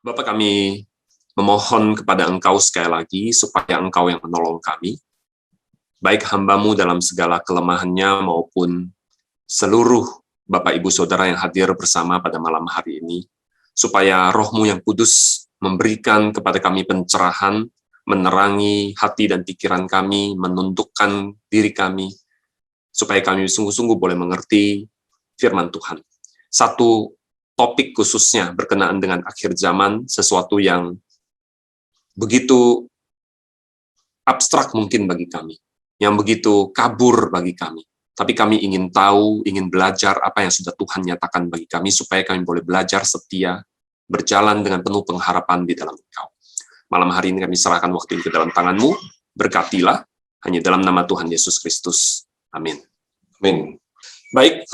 Bapa, kami memohon kepada Engkau sekali lagi supaya Engkau yang menolong kami, baik hamba-Mu dalam segala kelemahannya maupun seluruh Bapak Ibu Saudara yang hadir bersama pada malam hari ini, supaya Roh-Mu yang kudus memberikan kepada kami pencerahan, menerangi hati dan pikiran kami, menundukkan diri kami, supaya kami sungguh-sungguh boleh mengerti firman Tuhan. Satu topik khususnya berkenaan dengan akhir zaman, sesuatu yang begitu abstrak mungkin bagi kami, yang begitu kabur bagi kami. Tapi kami ingin tahu, ingin belajar apa yang sudah Tuhan nyatakan bagi kami, supaya kami boleh belajar setia, berjalan dengan penuh pengharapan di dalam Engkau. Malam hari ini kami serahkan waktu ini ke dalam tangan-Mu, berkatilah, hanya dalam nama Tuhan Yesus Kristus. Amin. Amin. Baik,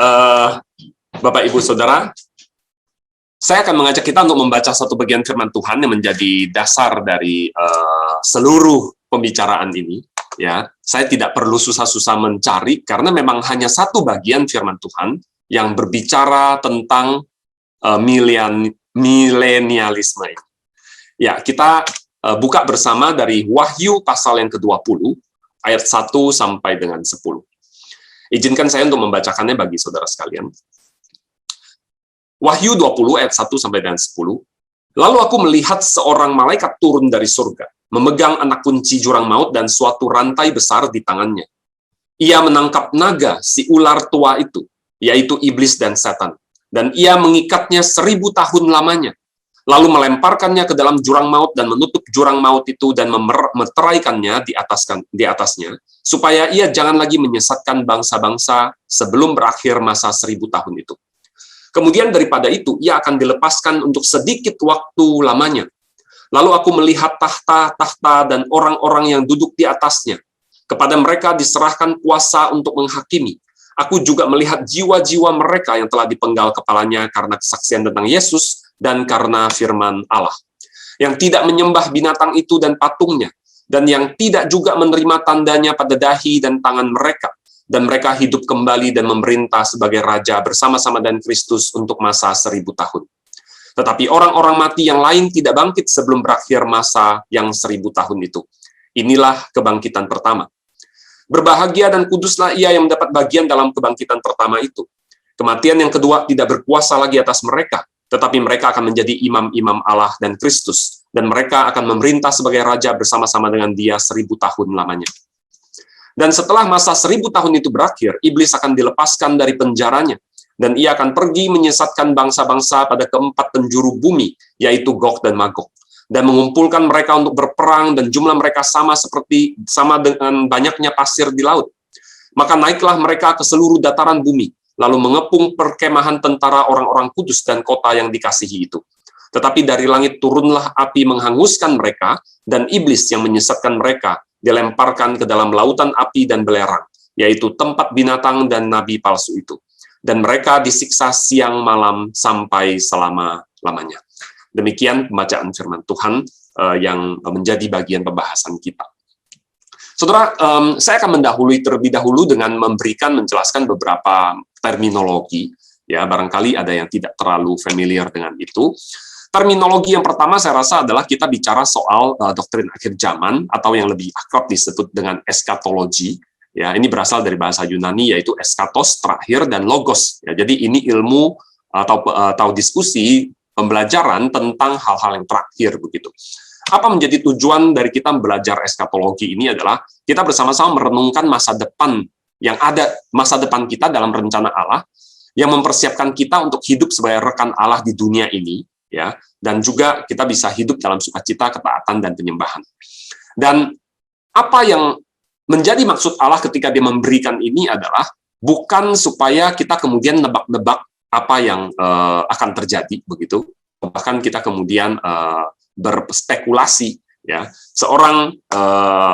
Bapak Ibu Saudara, saya akan mengajak kita untuk membaca satu bagian firman Tuhan yang menjadi dasar dari seluruh pembicaraan ini. Ya, saya tidak perlu susah-susah mencari karena memang hanya satu bagian firman Tuhan yang berbicara tentang milenialisme ini. Ya, kita buka bersama dari Wahyu pasal yang ke-20 ayat 1 sampai dengan 10. Izinkan saya untuk membacakannya bagi saudara sekalian. Wahyu 20 ayat 1 sampai dengan 10. Lalu aku melihat seorang malaikat turun dari surga, memegang anak kunci jurang maut dan suatu rantai besar di tangannya. Ia menangkap naga, si ular tua itu, yaitu iblis dan setan, dan ia mengikatnya 1000 tahun lamanya, lalu melemparkannya ke dalam jurang maut dan menutup jurang maut itu dan meteraikannya di atasnya, supaya ia jangan lagi menyesatkan bangsa-bangsa sebelum berakhir masa 1000 tahun itu. Kemudian daripada itu, ia akan dilepaskan untuk sedikit waktu lamanya. Lalu aku melihat tahta-tahta dan orang-orang yang duduk di atasnya. Kepada mereka diserahkan kuasa untuk menghakimi. Aku juga melihat jiwa-jiwa mereka yang telah dipenggal kepalanya karena kesaksian tentang Yesus dan karena firman Allah. Yang tidak menyembah binatang itu dan patungnya, dan yang tidak juga menerima tandanya pada dahi dan tangan mereka. Dan mereka hidup kembali dan memerintah sebagai raja bersama-sama dengan Kristus untuk masa 1000 tahun. Tetapi orang-orang mati yang lain tidak bangkit sebelum berakhir masa yang 1000 tahun itu. Inilah kebangkitan pertama. Berbahagia dan kuduslah ia yang mendapat bagian dalam kebangkitan pertama itu. Kematian yang kedua tidak berkuasa lagi atas mereka, tetapi mereka akan menjadi imam-imam Allah dan Kristus, dan mereka akan memerintah sebagai raja bersama-sama dengan Dia 1000 tahun lamanya. Dan setelah masa 1000 tahun itu berakhir, iblis akan dilepaskan dari penjaranya, dan ia akan pergi menyesatkan bangsa-bangsa pada keempat penjuru bumi, yaitu Gog dan Magog, dan mengumpulkan mereka untuk berperang, dan jumlah mereka sama dengan banyaknya pasir di laut. Maka naiklah mereka ke seluruh dataran bumi, lalu mengepung perkemahan tentara orang-orang kudus dan kota yang dikasihi itu. Tetapi dari langit turunlah api menghanguskan mereka, dan iblis yang menyesatkan mereka dilemparkan ke dalam lautan api dan belerang, yaitu tempat binatang dan nabi palsu itu. Dan mereka disiksa siang malam sampai selama-lamanya. Demikian pembacaan firman Tuhan yang menjadi bagian pembahasan kita. Saudara, saya akan mendahului terlebih dahulu dengan menjelaskan beberapa terminologi. Ya, barangkali ada yang tidak terlalu familiar dengan itu. Terminologi yang pertama saya rasa adalah kita bicara soal doktrin akhir zaman, atau yang lebih akrab disebut dengan eskatologi. Ya, ini berasal dari bahasa Yunani, yaitu eskatos, terakhir, dan logos. Ya, jadi ini ilmu atau diskusi pembelajaran tentang hal-hal yang terakhir begitu. Apa menjadi tujuan dari kita belajar eskatologi ini adalah kita bersama-sama merenungkan masa depan yang ada, masa depan kita dalam rencana Allah, yang mempersiapkan kita untuk hidup sebagai rekan Allah di dunia ini, ya, dan juga kita bisa hidup dalam sukacita, ketaatan, dan penyembahan. Dan apa yang menjadi maksud Allah ketika Dia memberikan ini adalah bukan supaya kita kemudian nebak-nebak apa yang akan terjadi begitu, bahkan kita kemudian berspekulasi. Ya, seorang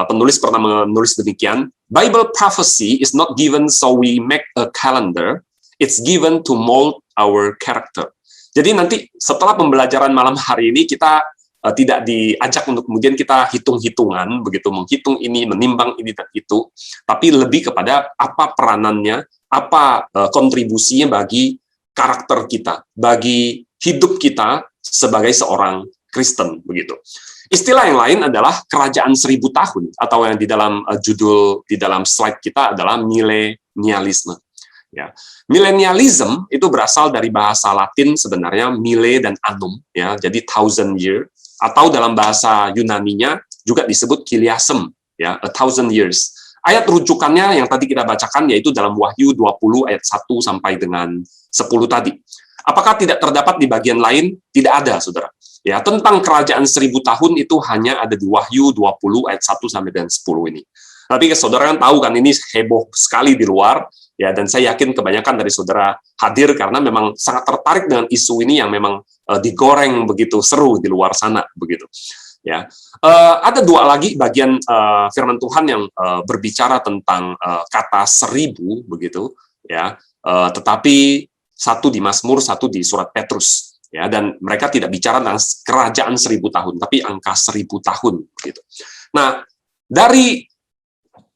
penulis pernah menulis demikian, Bible prophecy is not given so we make a calendar, it's given to mold our character. Jadi nanti setelah pembelajaran malam hari ini kita tidak diajak untuk kemudian kita hitung-hitungan, begitu menghitung ini, menimbang ini dan itu, tapi lebih kepada apa peranannya, apa kontribusinya bagi karakter kita, bagi hidup kita sebagai seorang Kristen begitu. Istilah yang lain adalah kerajaan 1000 tahun, atau yang di dalam judul di dalam slide kita adalah milenialisme. Ya. Millennialism itu berasal dari bahasa Latin sebenarnya mille dan annum, ya, jadi 1000 year, atau dalam bahasa Yunaninya juga disebut kiliasem, ya, 1000 years. Ayat rujukannya yang tadi kita bacakan yaitu dalam Wahyu 20 ayat 1 sampai dengan 10 tadi. Apakah tidak terdapat di bagian lain? Tidak ada, Saudara. Ya, tentang kerajaan 1000 tahun itu hanya ada di Wahyu 20 ayat 1 sampai dengan 10 ini. Tapi Saudara kan tahu kan ini heboh sekali di luar, ya, dan saya yakin kebanyakan dari Saudara hadir karena memang sangat tertarik dengan isu ini yang memang digoreng begitu seru di luar sana begitu. Ya, ada dua lagi bagian firman Tuhan yang berbicara tentang kata 1000 begitu, ya. Tetapi satu di Mazmur, satu di surat Petrus, ya, dan mereka tidak bicara tentang kerajaan 1000 tahun, tapi angka 1000 tahun gitu. Nah, dari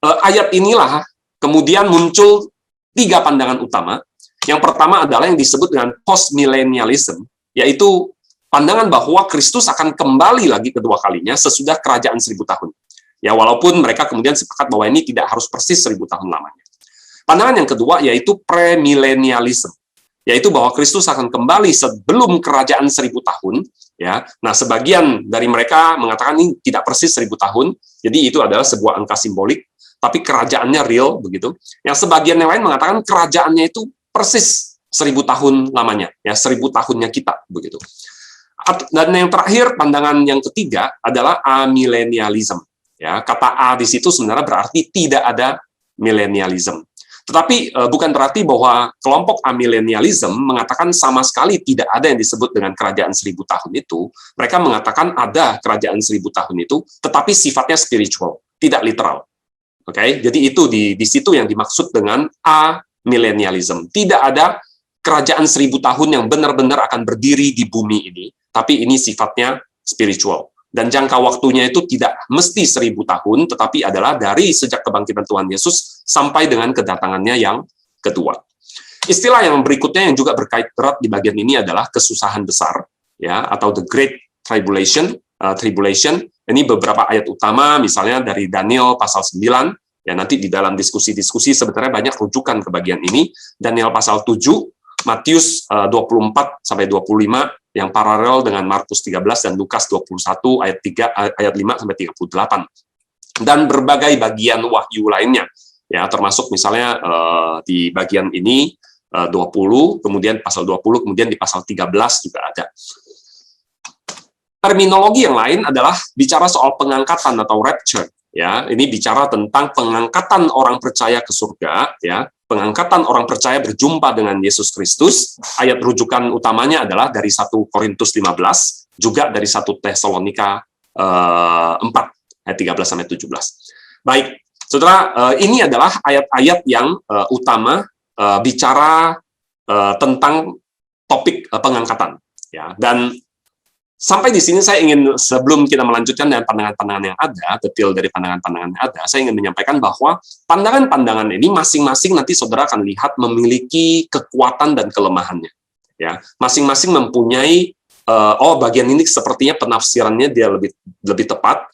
ayat inilah kemudian muncul 3 pandangan utama. Yang pertama adalah yang disebut dengan post-millennialism, yaitu pandangan bahwa Kristus akan kembali lagi kedua kalinya sesudah kerajaan 1000 tahun. Ya, walaupun mereka kemudian sepakat bahwa ini tidak harus persis 1000 tahun lamanya. Pandangan yang kedua yaitu premillennialism, yaitu bahwa Kristus akan kembali sebelum kerajaan 1000 tahun. Ya, nah sebagian dari mereka mengatakan ini tidak persis 1000 tahun, jadi itu adalah sebuah angka simbolik, tapi kerajaannya real begitu. Yang sebagian yang lain mengatakan kerajaannya itu persis 1000 tahun lamanya, ya 1000 tahunnya kita begitu. Dan yang terakhir, pandangan yang ketiga adalah amillennialism. Ya, kata A di situ sebenarnya berarti tidak ada millennialism. Tetapi bukan berarti bahwa kelompok amillennialism mengatakan sama sekali tidak ada yang disebut dengan kerajaan 1000 tahun itu. Mereka mengatakan ada kerajaan 1000 tahun itu, tetapi sifatnya spiritual, tidak literal. Oke, jadi itu di situ yang dimaksud dengan amillennialism. Tidak ada kerajaan 1000 tahun yang benar-benar akan berdiri di bumi ini, tapi ini sifatnya spiritual. Dan jangka waktunya itu tidak mesti 1000 tahun, tetapi adalah dari sejak kebangkitan Tuhan Yesus sampai dengan kedatangannya yang kedua. Istilah yang berikutnya yang juga berkait erat di bagian ini adalah kesusahan besar, ya, atau the Great Tribulation. Ini beberapa ayat utama, misalnya dari Daniel pasal 9, ya nanti di dalam diskusi-diskusi sebenarnya banyak rujukan ke bagian ini. Daniel pasal 7, Matius 24 sampai 25 yang paralel dengan Markus 13 dan Lukas 21 ayat 5 sampai 38. Dan berbagai bagian wahyu lainnya, ya termasuk misalnya di bagian ini 20, kemudian pasal 20, kemudian di pasal 13 juga ada. Terminologi yang lain adalah bicara soal pengangkatan atau rapture, ya. Ini bicara tentang pengangkatan orang percaya ke surga, ya. Pengangkatan orang percaya berjumpa dengan Yesus Kristus. Ayat rujukan utamanya adalah dari 1 Korintus 15, juga dari 1 Tesalonika 4 ayat 13 sampai 17. Baik, Saudara, ini adalah ayat-ayat yang utama bicara tentang topik pengangkatan, ya. Dan sampai di sini saya ingin, sebelum kita melanjutkan dengan pandangan-pandangan yang ada, detail dari pandangan-pandangan yang ada, saya ingin menyampaikan bahwa pandangan-pandangan ini masing-masing nanti Saudara akan lihat memiliki kekuatan dan kelemahannya. Ya, masing-masing mempunyai bagian ini sepertinya penafsirannya dia lebih tepat,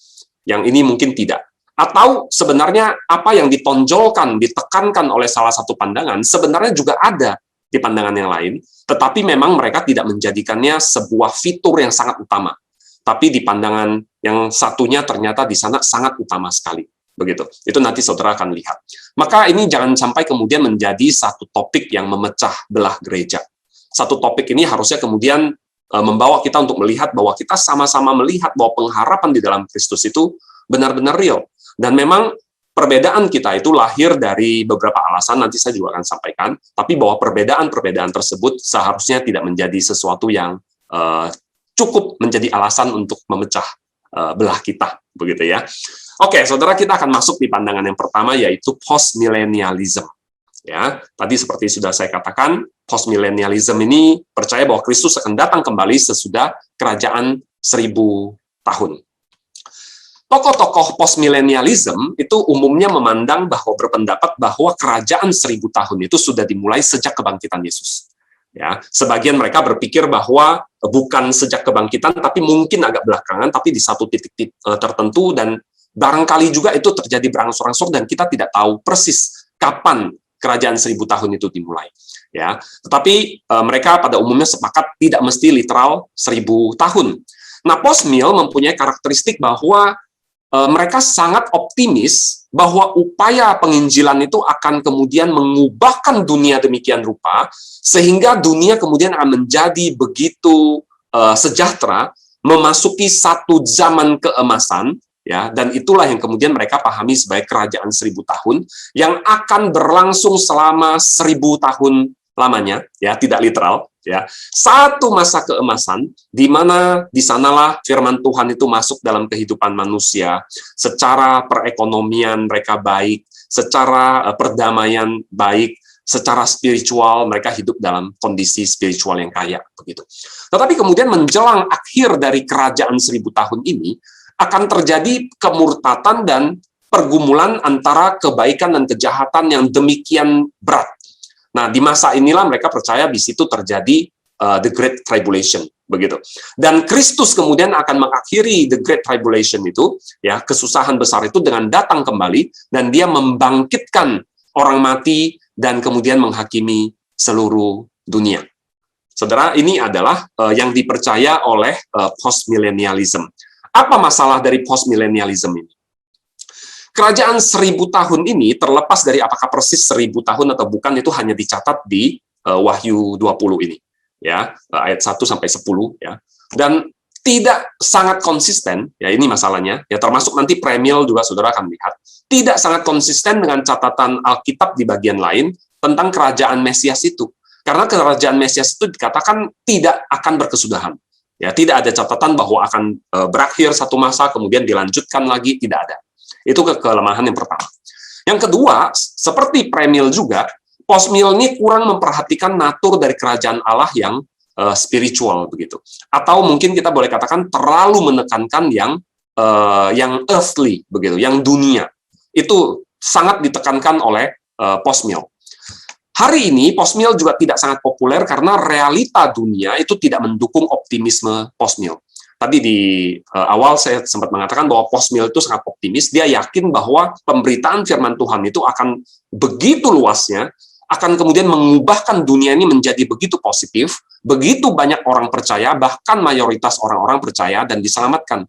yang ini mungkin tidak. Atau sebenarnya apa yang ditonjolkan, ditekankan oleh salah satu pandangan sebenarnya juga ada di pandangan yang lain, tetapi memang mereka tidak menjadikannya sebuah fitur yang sangat utama. Tapi di pandangan yang satunya ternyata di sana sangat utama sekali. Begitu. Itu nanti Saudara akan lihat. Maka ini jangan sampai kemudian menjadi satu topik yang memecah belah gereja. Satu topik ini harusnya kemudian membawa kita untuk melihat bahwa kita sama-sama melihat bahwa pengharapan di dalam Kristus itu benar-benar real. Dan memang perbedaan kita itu lahir dari beberapa alasan, nanti saya juga akan sampaikan, tapi bahwa perbedaan-perbedaan tersebut seharusnya tidak menjadi sesuatu yang cukup menjadi alasan untuk memecah belah kita, begitu ya. Oke, Saudara, kita akan masuk di pandangan yang pertama, yaitu post-millennialism. Ya, tadi seperti sudah saya katakan, post-millennialism ini percaya bahwa Kristus akan datang kembali sesudah kerajaan 1000 tahun. Tokoh-tokoh post-millennialism itu umumnya memandang bahwa berpendapat bahwa kerajaan 1000 tahun itu sudah dimulai sejak kebangkitan Yesus. Ya, sebagian mereka berpikir bahwa bukan sejak kebangkitan, tapi mungkin agak belakangan, tapi di satu titik tertentu, dan barangkali juga itu terjadi berangsur-angsur dan kita tidak tahu persis kapan kerajaan 1000 tahun itu dimulai. Ya, tetapi mereka pada umumnya sepakat tidak mesti literal 1000 tahun. Nah, post-mill mempunyai karakteristik bahwa mereka sangat optimis bahwa upaya penginjilan itu akan kemudian mengubahkan dunia demikian rupa, sehingga dunia kemudian akan menjadi begitu sejahtera, memasuki satu zaman keemasan, ya, dan itulah yang kemudian mereka pahami sebagai kerajaan 1000 tahun, yang akan berlangsung selama 1000 tahun lamanya, ya, tidak literal, ya, satu masa keemasan di mana di sanalah firman Tuhan itu masuk dalam kehidupan manusia, secara perekonomian mereka baik, secara perdamaian baik, secara spiritual mereka hidup dalam kondisi spiritual yang kaya, begitu. Tetapi kemudian menjelang akhir dari kerajaan 1000 tahun ini akan terjadi kemurtatan dan pergumulan antara kebaikan dan kejahatan yang demikian berat. Nah, di masa inilah mereka percaya di situ terjadi the Great Tribulation, begitu. Dan Kristus kemudian akan mengakhiri the Great Tribulation itu, ya, kesusahan besar itu dengan datang kembali, dan dia membangkitkan orang mati dan kemudian menghakimi seluruh dunia. Saudara, ini adalah yang dipercaya oleh postmillennialism. Apa masalah dari postmillennialism ini? Kerajaan 1000 tahun ini, terlepas dari apakah persis 1000 tahun atau bukan, itu hanya dicatat di Wahyu 20 ini, ya, ayat 1 sampai 10, ya. Dan tidak sangat konsisten, ya, ini masalahnya, ya, termasuk nanti premil juga Saudara akan lihat, tidak sangat konsisten dengan catatan Alkitab di bagian lain tentang kerajaan Mesias itu. Karena kerajaan Mesias itu dikatakan tidak akan berkesudahan. Ya, tidak ada catatan bahwa akan berakhir satu masa kemudian dilanjutkan lagi, tidak ada. Itu kelemahan yang pertama. Yang kedua, seperti premil juga, postmill ini kurang memperhatikan natur dari kerajaan Allah yang spiritual, begitu. Atau mungkin kita boleh katakan terlalu menekankan yang earthly, begitu, yang dunia. Itu sangat ditekankan oleh postmill. Hari ini postmill juga tidak sangat populer karena realita dunia itu tidak mendukung optimisme postmill. Tadi di awal saya sempat mengatakan bahwa postmill itu sangat optimis. Dia yakin bahwa pemberitaan firman Tuhan itu akan begitu luasnya, akan kemudian mengubahkan dunia ini menjadi begitu positif, begitu banyak orang percaya, bahkan mayoritas orang-orang percaya dan diselamatkan.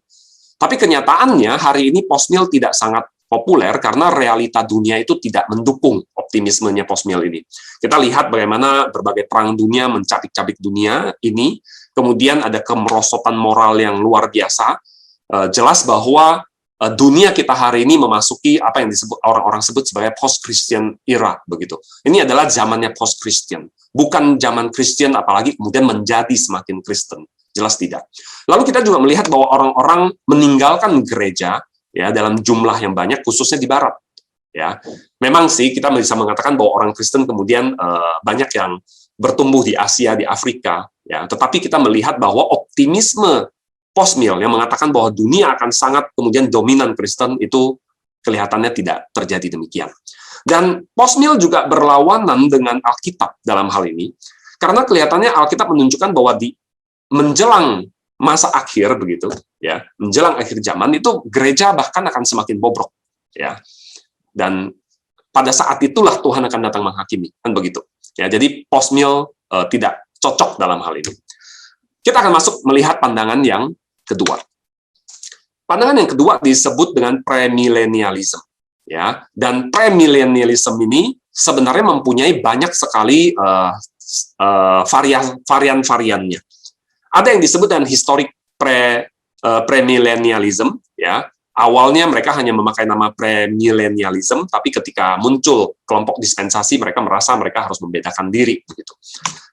Tapi kenyataannya hari ini postmill tidak sangat populer karena realita dunia itu tidak mendukung optimismenya postmill ini. Kita lihat bagaimana berbagai perang dunia mencabik-cabik dunia ini, kemudian ada kemerosotan moral yang luar biasa. Jelas bahwa dunia kita hari ini memasuki apa yang disebut orang-orang sebut sebagai post-Christian era, begitu. Ini adalah zamannya post-Christian, bukan zaman Kristen apalagi kemudian menjadi semakin Kristen. Jelas tidak. Lalu kita juga melihat bahwa orang-orang meninggalkan gereja, ya, dalam jumlah yang banyak, khususnya di Barat. Ya, memang sih kita bisa mengatakan bahwa orang Kristen kemudian banyak yang bertumbuh di Asia, di Afrika, ya. Tetapi kita melihat bahwa optimisme postmill yang mengatakan bahwa dunia akan sangat kemudian dominan Kristen itu kelihatannya tidak terjadi demikian. Dan postmill juga berlawanan dengan Alkitab dalam hal ini, karena kelihatannya Alkitab menunjukkan bahwa di menjelang masa akhir, begitu, ya, menjelang akhir zaman itu gereja bahkan akan semakin bobrok, ya. Dan pada saat itulah Tuhan akan datang menghakimi, kan begitu. Ya, jadi postmill tidak cocok dalam hal ini. Kita akan masuk melihat pandangan yang kedua. Pandangan yang kedua disebut dengan premillennialism, ya. Dan premillennialism ini sebenarnya mempunyai banyak sekali varian-variannya. Ada yang disebut dengan historic premillennialism, ya. Awalnya mereka hanya memakai nama premillennialism, tapi ketika muncul kelompok dispensasi, mereka merasa mereka harus membedakan diri, begitu.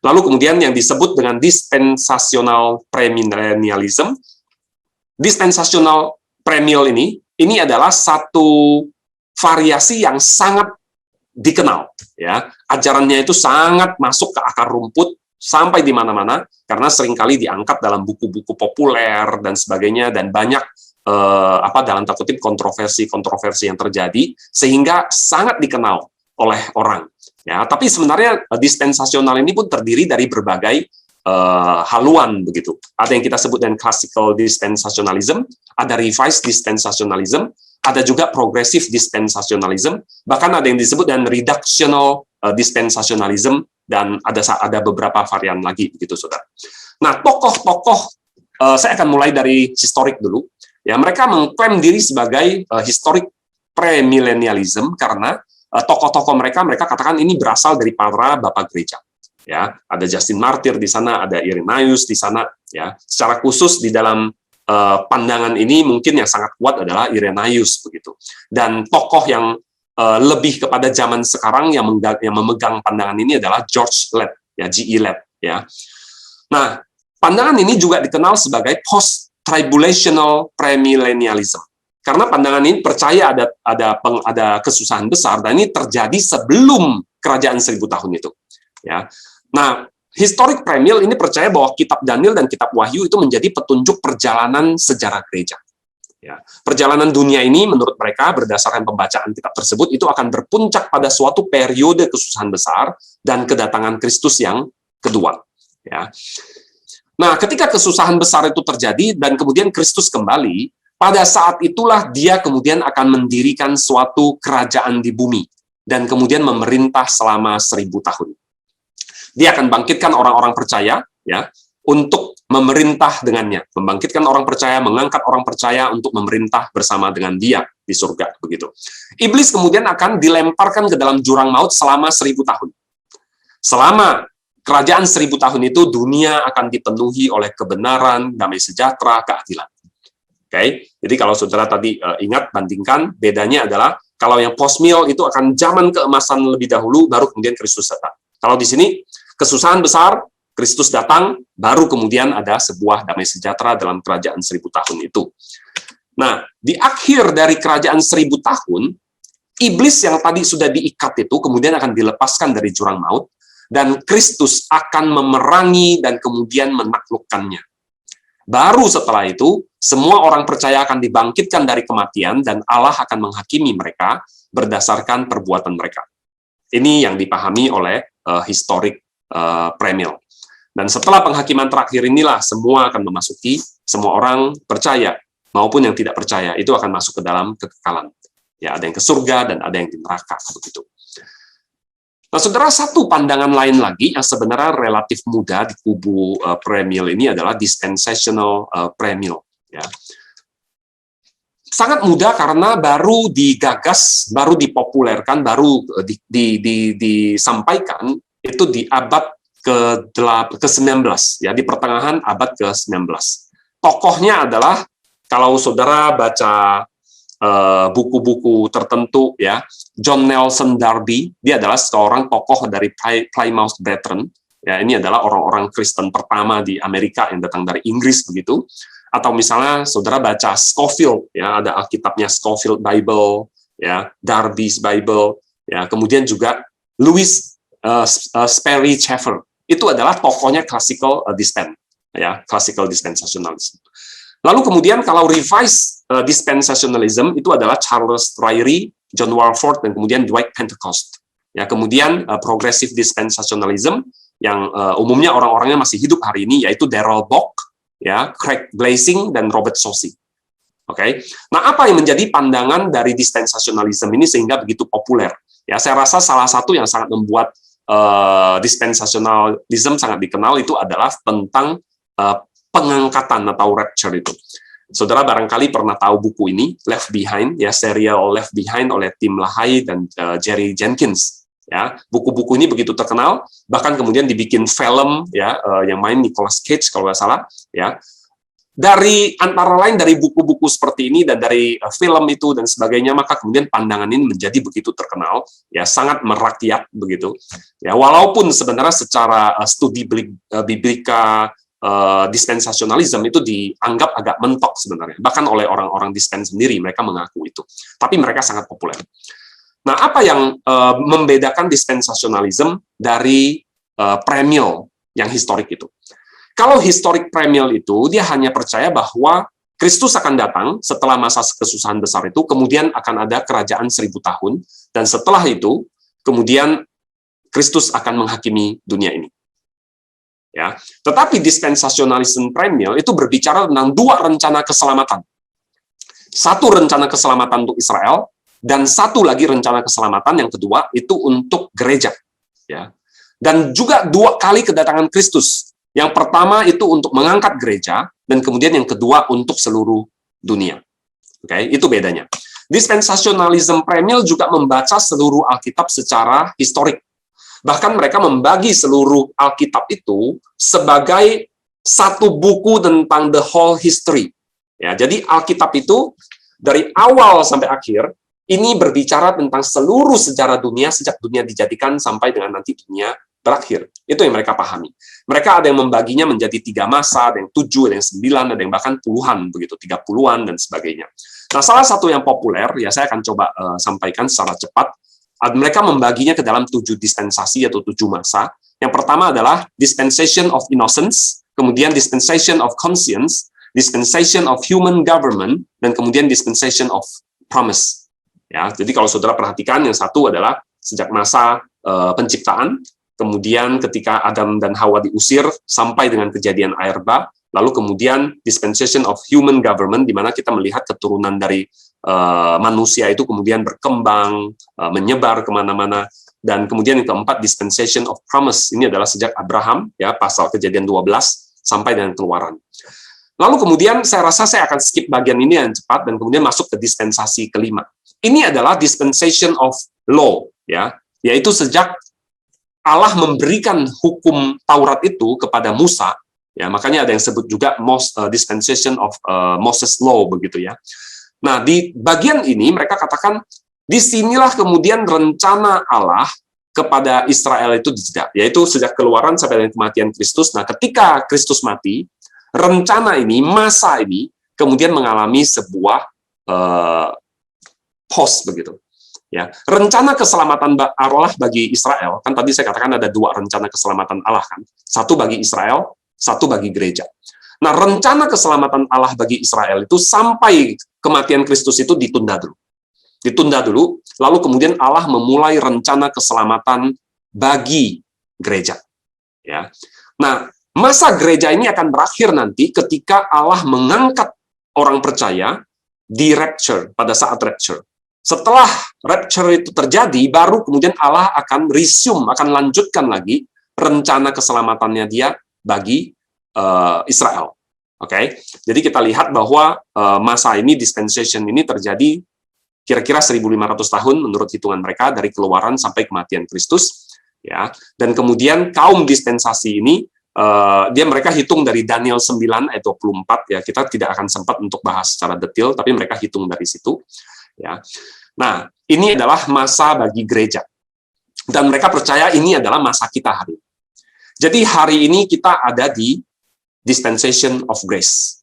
Lalu kemudian yang disebut dengan dispensational premillennialism. Dispensational premill ini adalah satu variasi yang sangat dikenal, ya. Ajarannya itu sangat masuk ke akar rumput sampai di mana-mana karena seringkali diangkat dalam buku-buku populer dan sebagainya, dan banyak dalam tanda kutip kontroversi yang terjadi, sehingga sangat dikenal oleh orang. Ya, tapi sebenarnya dispensasional ini pun terdiri dari berbagai haluan begitu. Ada yang kita sebut dengan classical dispensationalism, ada revised dispensationalism, ada juga progressive dispensationalism, bahkan ada yang disebut dengan reductional dispensationalism, dan ada beberapa varian lagi begitu, saudara. Nah, tokoh-tokoh saya akan mulai dari historik dulu. Ya, mereka mengklaim diri sebagai historik premillennialism karena tokoh-tokoh mereka katakan ini berasal dari para bapak gereja. Ya, ada Justin Martyr di sana, ada Irenaeus di sana. Ya, secara khusus di dalam pandangan ini mungkin yang sangat kuat adalah Irenaeus begitu. Dan tokoh yang lebih kepada zaman sekarang yang memegang pandangan ini adalah George Lett, ya, G.E. Lett. Ya. Nah, pandangan ini juga dikenal sebagai post-tribulational premillennialism. Karena pandangan ini percaya ada kesusahan besar, dan ini terjadi sebelum kerajaan 1000 tahun itu. Ya. Nah, historik premil ini percaya bahwa kitab Daniel dan kitab Wahyu itu menjadi petunjuk perjalanan sejarah gereja. Ya. Perjalanan dunia ini menurut mereka berdasarkan pembacaan kitab tersebut itu akan berpuncak pada suatu periode kesusahan besar dan kedatangan Kristus yang kedua. Ya. Nah, ketika kesusahan besar itu terjadi dan kemudian Kristus kembali, pada saat itulah dia kemudian akan mendirikan suatu kerajaan di bumi dan kemudian memerintah selama 1000 tahun. Dia akan bangkitkan orang-orang percaya, ya, untuk memerintah dengannya, membangkitkan orang percaya, mengangkat orang percaya untuk memerintah bersama dengan dia di surga, begitu. Iblis kemudian akan dilemparkan ke dalam jurang maut selama 1000 tahun. Selama kerajaan 1000 tahun itu, dunia akan dipenuhi oleh kebenaran, damai sejahtera, keadilan. Oke, jadi kalau saudara tadi ingat, bandingkan, bedanya adalah kalau yang postmil itu akan zaman keemasan lebih dahulu, baru kemudian Kristus datang. Kalau di sini kesusahan besar, Kristus datang, baru kemudian ada sebuah damai sejahtera dalam kerajaan 1000 tahun itu. Nah, di akhir dari kerajaan 1000 tahun, iblis yang tadi sudah diikat itu kemudian akan dilepaskan dari jurang maut, dan Kristus akan memerangi dan kemudian menaklukkannya. Baru setelah itu, semua orang percaya akan dibangkitkan dari kematian, dan Allah akan menghakimi mereka berdasarkan perbuatan mereka. Ini yang dipahami oleh historik premil. Dan setelah penghakiman terakhir inilah semua akan memasuki, semua orang percaya maupun yang tidak percaya itu akan masuk ke dalam kekekalan. Ya, ada yang ke surga dan ada yang di neraka begitu. Nah, saudara, satu pandangan lain lagi yang sebenarnya relatif muda di kubu premil ini adalah dispensational premil. Ya. Sangat mudah karena baru digagas, baru dipopulerkan, baru disampaikan itu di abad ke-19, ya, di pertengahan abad ke-19. Tokohnya adalah, kalau saudara baca buku-buku tertentu, ya, John Nelson Darby, dia adalah seorang tokoh dari Plymouth Brethren. Ya, ini adalah orang-orang Kristen pertama di Amerika yang datang dari Inggris begitu. Atau misalnya saudara baca Scofield, ya, ada Alkitabnya Scofield Bible, ya, Darby's Bible, ya, kemudian juga Louis Sperry Chafer. Itu adalah tokohnya classical dispensationalism. Lalu kemudian kalau revised dispensationalism itu adalah Charles Ryrie, John Walford, dan kemudian Dwight Pentecost. Ya, kemudian progressive dispensationalism yang umumnya orang-orangnya masih hidup hari ini, yaitu Darrell Bock, ya, Craig Blazing, dan Robert Saucy. Oke. Nah, apa yang menjadi pandangan dari dispensationalism ini sehingga begitu populer? Ya, saya rasa salah satu yang sangat membuat dispensationalism sangat dikenal itu adalah tentang pengangkatan atau rapture itu. Saudara barangkali pernah tahu buku ini, Left Behind, ya, serial Left Behind oleh Tim LaHaye dan Jerry Jenkins. Ya, buku-buku ini begitu terkenal, bahkan kemudian dibikin film, ya, yang main Nicolas Cage kalau nggak salah, ya. Dari antara lain dari buku-buku seperti ini dan dari film itu dan sebagainya, maka kemudian pandangan ini menjadi begitu terkenal, ya, sangat merakyat begitu. Ya, walaupun sebenarnya secara studi biblika dispensationalism itu dianggap agak mentok sebenarnya, bahkan oleh orang-orang dispense sendiri mereka mengaku itu, tapi mereka sangat populer. Nah, apa yang membedakan dispensationalism dari premil yang historik itu? Kalau historik premil itu, dia hanya percaya bahwa Kristus akan datang setelah masa kesusahan besar itu, kemudian akan ada kerajaan 1000 tahun, dan setelah itu, kemudian Kristus akan menghakimi dunia ini. Ya, tetapi dispensationalism premill itu berbicara tentang dua rencana keselamatan. Satu rencana keselamatan untuk Israel, dan satu lagi rencana keselamatan yang kedua itu untuk gereja. Ya. Dan juga dua kali kedatangan Kristus. Yang pertama itu untuk mengangkat gereja, dan kemudian yang kedua untuk seluruh dunia. Oke, itu bedanya. Dispensationalism premill juga membaca seluruh Alkitab secara historik. Bahkan mereka membagi seluruh Alkitab itu sebagai satu buku tentang the whole history. Ya, jadi Alkitab itu dari awal sampai akhir ini berbicara tentang seluruh sejarah dunia sejak dunia dijadikan sampai dengan nanti dunia berakhir. Itu yang mereka pahami. Mereka ada yang membaginya menjadi 3 masa, ada yang 7, ada yang 9, ada yang bahkan puluhan, begitu 30-an dan sebagainya. Nah, salah satu yang populer, ya saya akan coba sampaikan secara cepat. Mereka membaginya ke dalam 7 dispensasi atau 7 masa. Yang pertama adalah dispensation of innocence, kemudian dispensation of conscience, dispensation of human government, dan kemudian dispensation of promise. Ya, jadi kalau saudara perhatikan, yang satu adalah sejak masa penciptaan, kemudian ketika Adam dan Hawa diusir sampai dengan kejadian air bah, lalu kemudian dispensation of human government, di mana kita melihat keturunan dari manusia itu kemudian berkembang, menyebar kemana-mana, dan kemudian yang keempat dispensation of promise, ini adalah sejak Abraham, ya pasal Kejadian 12 sampai dengan Keluaran. Lalu kemudian saya rasa saya akan skip bagian ini yang cepat dan kemudian masuk ke dispensasi kelima. Ini adalah dispensation of law, ya, yaitu sejak Allah memberikan hukum Taurat itu kepada Musa, ya makanya ada yang sebut juga dispensation of Moses law begitu ya. Nah, di bagian ini mereka katakan disinilah kemudian rencana Allah kepada Israel itu dijeda, yaitu sejak Keluaran sampai dengan kematian Kristus. Nah, ketika Kristus mati, rencana ini, masa ini kemudian mengalami sebuah pause begitu. Ya, rencana keselamatan Allah bagi Israel, kan tadi saya katakan ada 2 rencana keselamatan Allah kan. Satu bagi Israel, satu bagi gereja. Nah, rencana keselamatan Allah bagi Israel itu sampai kematian Kristus itu ditunda dulu. Ditunda dulu, lalu kemudian Allah memulai rencana keselamatan bagi gereja. Ya. Nah, masa gereja ini akan berakhir nanti ketika Allah mengangkat orang percaya di rapture, pada saat rapture. Setelah rapture itu terjadi, baru kemudian Allah akan resume, akan lanjutkan lagi rencana keselamatannya dia bagi Israel. Oke, jadi kita lihat bahwa masa ini, dispensation ini terjadi kira-kira 1.500 tahun menurut hitungan mereka dari Keluaran sampai kematian Kristus. Ya, dan kemudian kaum dispensasi ini mereka hitung dari Daniel 9 ayat 24 ya. Kita tidak akan sempat untuk bahas secara detail, tapi mereka hitung dari situ. Ya. Nah, ini adalah masa bagi gereja. Dan mereka percaya ini adalah masa kita hari ini. Jadi hari ini kita ada di dispensation of grace.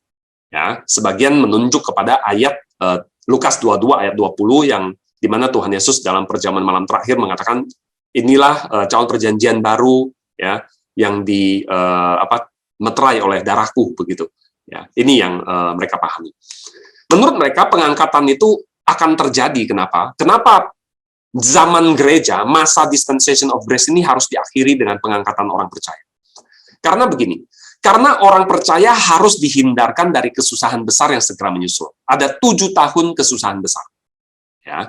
Ya, sebagian menunjuk kepada ayat Lukas 22 ayat 20 yang di mana Tuhan Yesus dalam perjamuan malam terakhir mengatakan inilah calon perjanjian baru ya yang meterai oleh darahku begitu. Ya, ini yang mereka pahami. Menurut mereka pengangkatan itu akan terjadi. Kenapa? Kenapa zaman gereja, masa dispensation of grace ini harus diakhiri dengan pengangkatan orang percaya? Karena begini, karena orang percaya harus dihindarkan dari kesusahan besar yang segera menyusul. Ada 7 tahun kesusahan besar. Ya.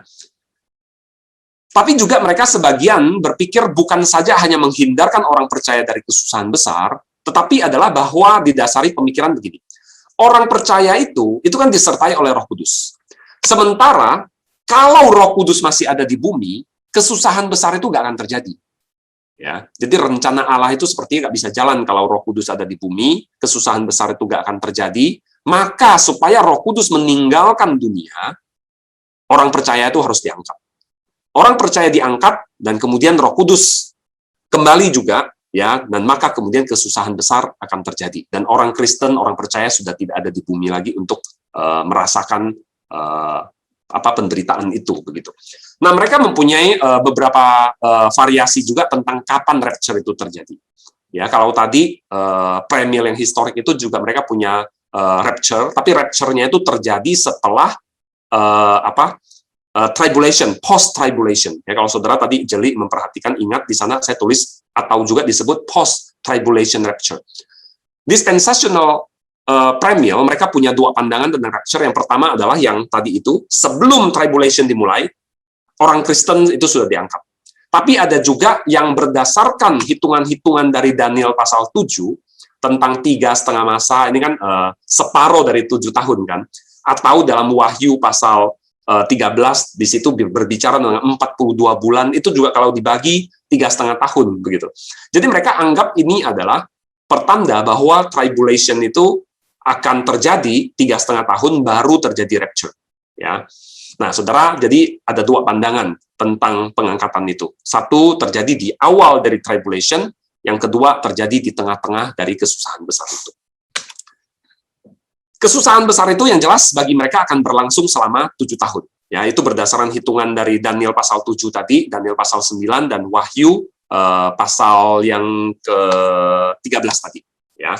Tapi juga mereka sebagian berpikir bukan saja hanya menghindarkan orang percaya dari kesusahan besar, tetapi adalah bahwa didasari pemikiran begini. Orang percaya itu kan disertai oleh Roh Kudus. Sementara, kalau Roh Kudus masih ada di bumi, kesusahan besar itu nggak akan terjadi. Ya, jadi rencana Allah itu sepertinya nggak bisa jalan kalau Roh Kudus ada di bumi, kesusahan besar itu nggak akan terjadi. Maka supaya Roh Kudus meninggalkan dunia, orang percaya itu harus diangkat. Orang percaya diangkat dan kemudian Roh Kudus kembali juga, ya, dan maka kemudian kesusahan besar akan terjadi. Dan orang Kristen, orang percaya sudah tidak ada di bumi lagi untuk merasakan penderitaan itu begitu. Nah, mereka mempunyai beberapa variasi juga tentang kapan rapture itu terjadi. Ya, kalau tadi premill yang historik itu juga mereka punya rapture, tapi rapture-nya itu terjadi setelah tribulation, post-tribulation. Ya, kalau saudara tadi jeli memperhatikan, ingat di sana saya tulis atau juga disebut post-tribulation rapture. Dispensational premill, mereka punya dua pandangan tentang rapture. Yang pertama adalah yang tadi itu, sebelum tribulation dimulai, orang Kristen itu sudah diangkat. Tapi ada juga yang berdasarkan hitungan-hitungan dari Daniel pasal 7, tentang 3,5 masa, ini kan separuh dari 7 tahun kan, atau dalam Wahyu pasal 13, di situ berbicara tentang 42 bulan, itu juga kalau dibagi 3,5 tahun, begitu. Jadi mereka anggap ini adalah pertanda bahwa tribulation itu akan terjadi 3,5 tahun baru terjadi rapture. Ya. Nah, saudara, jadi ada dua pandangan tentang pengangkatan itu. Satu terjadi di awal dari tribulation, yang kedua terjadi di tengah-tengah dari kesusahan besar itu. Kesusahan besar itu yang jelas bagi mereka akan berlangsung selama 7 tahun. Ya, itu berdasarkan hitungan dari Daniel pasal 7 tadi, Daniel pasal 9, dan Wahyu pasal yang ke-13 tadi. Ya.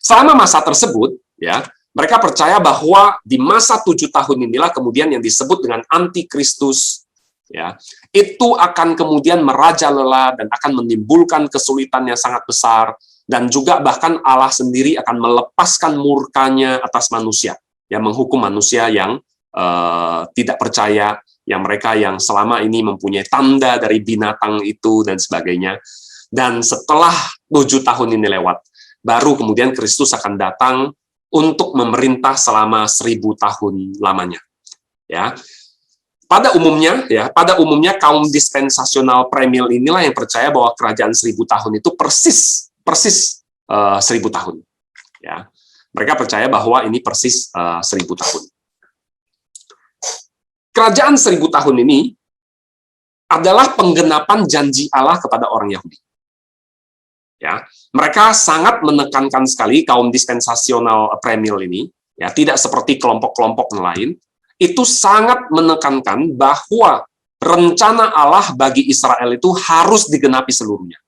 Selama masa tersebut, ya, mereka percaya bahwa di masa 7 tahun inilah kemudian yang disebut dengan antikristus, ya, itu akan kemudian merajalela dan akan menimbulkan kesulitan yang sangat besar, dan juga bahkan Allah sendiri akan melepaskan murkanya atas manusia, yang menghukum manusia yang tidak percaya, yang mereka yang selama ini mempunyai tanda dari binatang itu dan sebagainya. Dan setelah 7 tahun ini lewat, baru kemudian Kristus akan datang untuk memerintah selama 1000 tahun lamanya. Ya. Pada umumnya kaum dispensasional premil inilah yang percaya bahwa kerajaan 1000 tahun itu persis 1000 tahun. Ya. Mereka percaya bahwa ini persis 1000 tahun. Kerajaan 1000 tahun ini adalah penggenapan janji Allah kepada orang Yahudi. Ya, mereka sangat menekankan sekali kaum dispensasional premil ini, ya, tidak seperti kelompok-kelompok lain, itu sangat menekankan bahwa rencana Allah bagi Israel itu harus digenapi seluruhnya.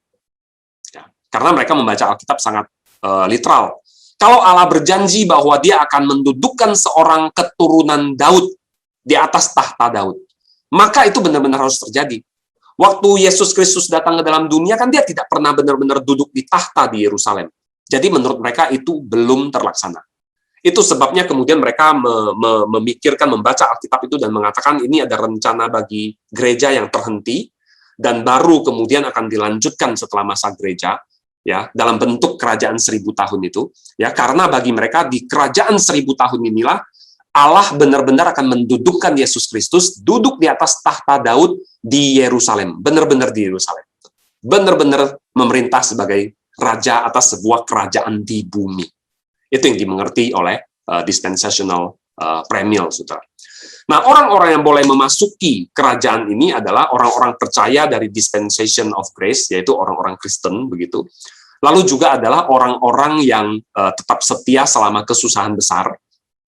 Ya, karena mereka membaca Alkitab sangat literal. Kalau Allah berjanji bahwa dia akan mendudukkan seorang keturunan Daud di atas tahta Daud, maka itu benar-benar harus terjadi. Waktu Yesus Kristus datang ke dalam dunia, kan dia tidak pernah benar-benar duduk di tahta di Yerusalem. Jadi menurut mereka itu belum terlaksana. Itu sebabnya kemudian mereka memikirkan, membaca Alkitab itu dan mengatakan ini ada rencana bagi gereja yang terhenti, dan baru kemudian akan dilanjutkan setelah masa gereja, ya, dalam bentuk kerajaan 1000 tahun itu. Ya, karena bagi mereka di kerajaan 1000 tahun inilah Allah benar-benar akan mendudukkan Yesus Kristus duduk di atas tahta Daud di Yerusalem, benar-benar di Yerusalem. Benar-benar memerintah sebagai raja atas sebuah kerajaan di bumi. Itu yang dimengerti oleh dispensational premil, saudara. Nah, orang-orang yang boleh memasuki kerajaan ini adalah orang-orang percaya dari dispensation of grace, yaitu orang-orang Kristen, begitu. Lalu juga adalah orang-orang yang tetap setia selama kesusahan besar.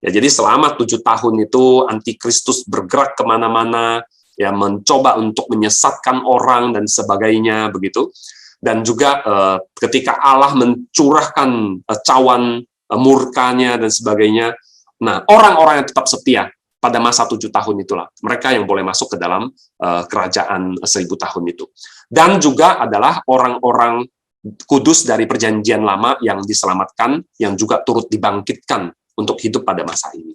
Ya, jadi selama 7 tahun itu antikristus bergerak kemana-mana, ya, mencoba untuk menyesatkan orang dan sebagainya, begitu. Dan juga ketika Allah mencurahkan cawan murkanya dan sebagainya, nah, orang-orang yang tetap setia pada masa 7 tahun itulah mereka yang boleh masuk ke dalam kerajaan 1000 tahun itu. Dan juga adalah orang-orang kudus dari perjanjian lama yang diselamatkan, yang juga turut dibangkitkan untuk hidup pada masa ini.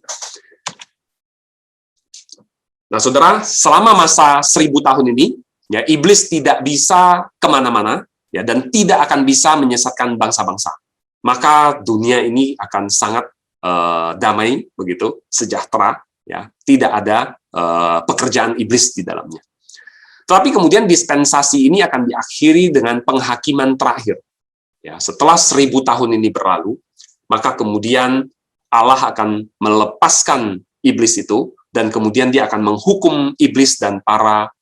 Nah, saudara, selama masa 1000 tahun ini, ya, iblis tidak bisa kemana-mana, ya, dan tidak akan bisa menyesatkan bangsa-bangsa. Maka dunia ini akan sangat damai, begitu, sejahtera, ya, tidak ada pekerjaan iblis di dalamnya. Tetapi kemudian dispensasi ini akan diakhiri dengan penghakiman terakhir. Ya, setelah 1000 tahun ini berlalu, maka kemudian Allah akan melepaskan iblis itu, dan kemudian dia akan menghukum iblis dan para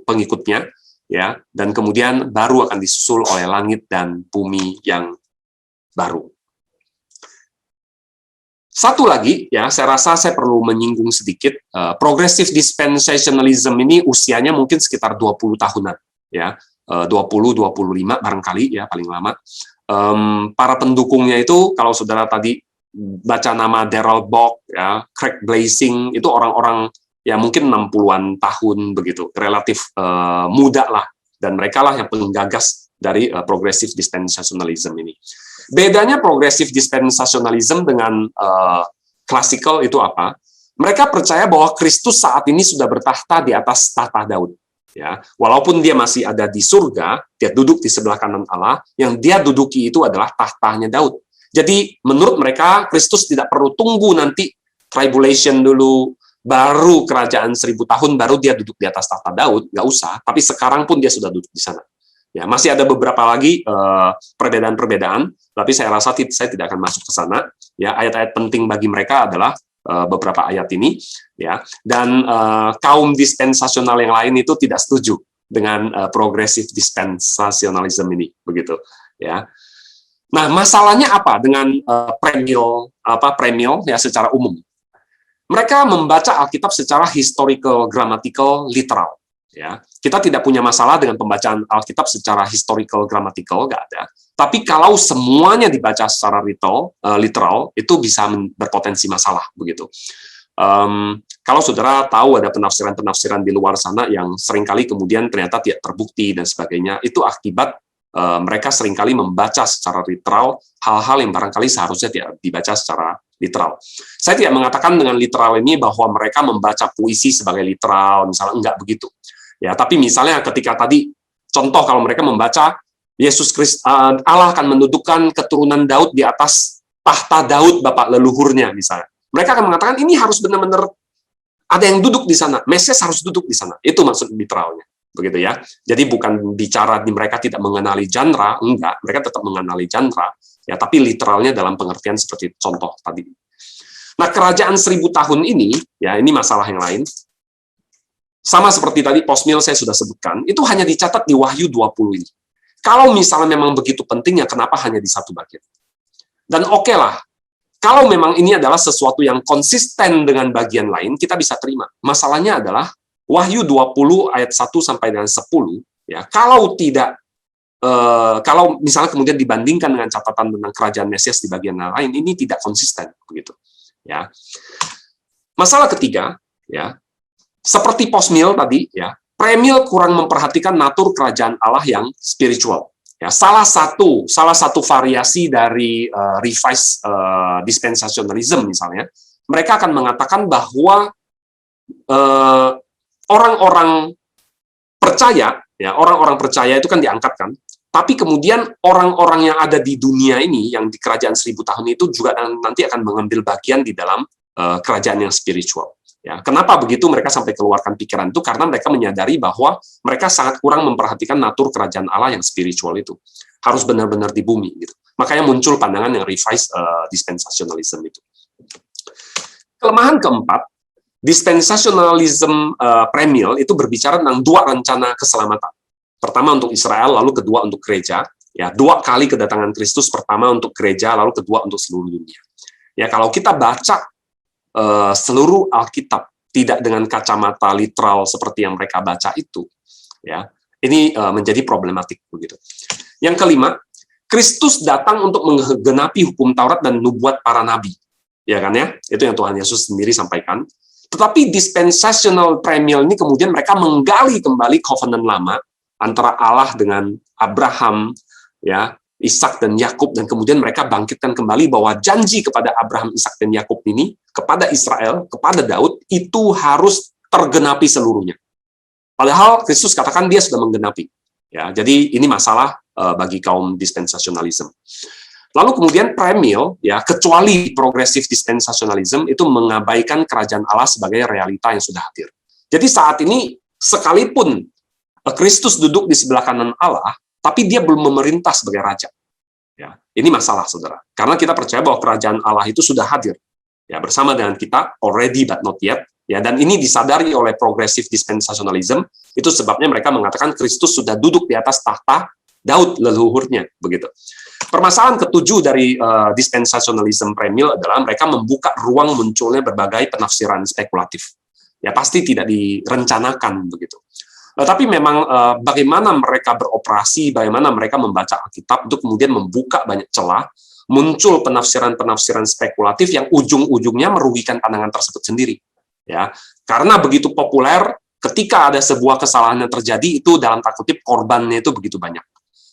pengikutnya, ya, dan kemudian baru akan disusul oleh langit dan bumi yang baru. Satu lagi, ya, saya rasa saya perlu menyinggung sedikit, progressive dispensationalism ini usianya mungkin sekitar 20 tahunan, ya, 20-25 barangkali, ya, paling lama. Para pendukungnya itu, kalau saudara tadi baca nama Darrell Bock, ya, Craig Blazing, itu orang-orang ya mungkin 60-an tahun begitu, relatif muda lah, dan mereka lah yang penggagas dari progressive dispensationalism ini. Bedanya progressive dispensationalism dengan classical itu apa? Mereka percaya bahwa Kristus saat ini sudah bertahta di atas tahta Daud. Ya, walaupun dia masih ada di surga, dia duduk di sebelah kanan Allah, yang dia duduki itu adalah tahtanya Daud. Jadi menurut mereka Kristus tidak perlu tunggu nanti tribulation dulu, baru kerajaan 1000 tahun, baru dia duduk di atas tahta Daud, nggak usah. Tapi sekarang pun dia sudah duduk di sana. Ya, masih ada beberapa lagi perbedaan-perbedaan, tapi saya rasa saya tidak akan masuk ke sana. Ya, ayat-ayat penting bagi mereka adalah beberapa ayat ini, ya, dan kaum dispensasional yang lain itu tidak setuju dengan progressive dispensationalism ini, begitu, ya. Nah, masalahnya apa dengan premill ya secara umum? Mereka membaca Alkitab secara historical, grammatical, literal. Ya, kita tidak punya masalah dengan pembacaan Alkitab secara historical, grammatical, nggak ada. Tapi kalau semuanya dibaca secara literal, itu bisa berpotensi masalah, begitu. Kalau saudara tahu ada penafsiran-penafsiran di luar sana yang seringkali kemudian ternyata tidak terbukti dan sebagainya, itu akibat mereka seringkali membaca secara literal hal-hal yang barangkali seharusnya tidak dibaca secara literal. Saya tidak mengatakan dengan literal ini bahwa mereka membaca puisi sebagai literal, misalnya, enggak begitu. Ya, tapi misalnya ketika tadi contoh kalau mereka membaca Yesus Kristus, Allah akan mendudukkan keturunan Daud di atas tahta Daud bapak leluhurnya misalnya. Mereka akan mengatakan ini harus benar-benar ada yang duduk di sana, Mesias harus duduk di sana. Itu maksud literalnya. Begitu ya. Jadi bukan bicara di mereka tidak mengenali genre, enggak, mereka tetap mengenali genre, ya, tapi literalnya dalam pengertian seperti contoh tadi. Nah, kerajaan 1000 tahun ini, ya, ini masalah yang lain. Sama seperti tadi Postmill saya sudah sebutkan, itu hanya dicatat di Wahyu 20 ini. Kalau misalnya memang begitu pentingnya, kenapa hanya di satu bagian? Dan oke lah, kalau memang ini adalah sesuatu yang konsisten dengan bagian lain, kita bisa terima. Masalahnya adalah Wahyu 20 ayat 1 sampai dengan 10, ya, kalau tidak kalau misalnya kemudian dibandingkan dengan catatan tentang kerajaan Mesias di bagian lain, ini tidak konsisten begitu, ya. Masalah ketiga, ya, seperti Postmill tadi, ya, Premill kurang memperhatikan natur kerajaan Allah yang spiritual. Ya, salah satu variasi dari revised dispensationalism misalnya, mereka akan mengatakan bahwa orang-orang percaya, ya, orang-orang percaya itu kan diangkatkan, tapi kemudian orang-orang yang ada di dunia ini, yang di kerajaan 1000 tahun itu juga nanti akan mengambil bagian di dalam kerajaan yang spiritual. Ya, kenapa begitu mereka sampai keluarkan pikiran itu? Karena mereka menyadari bahwa mereka sangat kurang memperhatikan natur kerajaan Allah yang spiritual itu. Harus benar-benar di bumi, gitu. Makanya muncul pandangan yang revised dispensationalism itu. Kelemahan keempat, dispensationalism premill itu berbicara tentang dua rencana keselamatan. Pertama untuk Israel, lalu kedua untuk gereja. Ya, dua kali kedatangan Kristus, pertama untuk gereja, lalu kedua untuk seluruh dunia. Ya, kalau kita baca seluruh Alkitab tidak dengan kacamata literal seperti yang mereka baca itu, ya, ini menjadi problematik begitu. Yang kelima, Kristus datang untuk menggenapi hukum Taurat dan nubuat para nabi, ya kan ya, itu yang Tuhan Yesus sendiri sampaikan. Tetapi dispensational premill ini kemudian mereka menggali kembali covenant lama antara Allah dengan Abraham, ya, Ishak dan Yakub, dan kemudian mereka bangkitkan kembali bahwa janji kepada Abraham, Ishak dan Yakub ini kepada Israel, kepada Daud itu harus tergenapi seluruhnya. Padahal Kristus katakan dia sudah menggenapi. Ya, jadi ini masalah bagi kaum dispensationalism. Lalu kemudian premill, ya, kecuali progressive dispensationalism itu mengabaikan kerajaan Allah sebagai realita yang sudah hadir. Jadi saat ini sekalipun Kristus duduk di sebelah kanan Allah, tapi dia belum memerintah sebagai raja. Ya, ini masalah, saudara. Karena kita percaya bahwa kerajaan Allah itu sudah hadir, ya, bersama dengan kita, already but not yet. Ya, dan ini disadari oleh progressive dispensationalism. Itu sebabnya mereka mengatakan Kristus sudah duduk di atas tahta Daud leluhurnya, begitu. Permasalahan ketujuh dari dispensationalism premill adalah mereka membuka ruang munculnya berbagai penafsiran spekulatif. Ya, pasti tidak direncanakan begitu. Tapi memang bagaimana mereka beroperasi, bagaimana mereka membaca Alkitab, itu kemudian membuka banyak celah, muncul penafsiran-penafsiran spekulatif yang ujung-ujungnya merugikan pandangan tersebut sendiri. Ya, karena begitu populer, ketika ada sebuah kesalahan yang terjadi, itu dalam tanda kutip korbannya itu begitu banyak.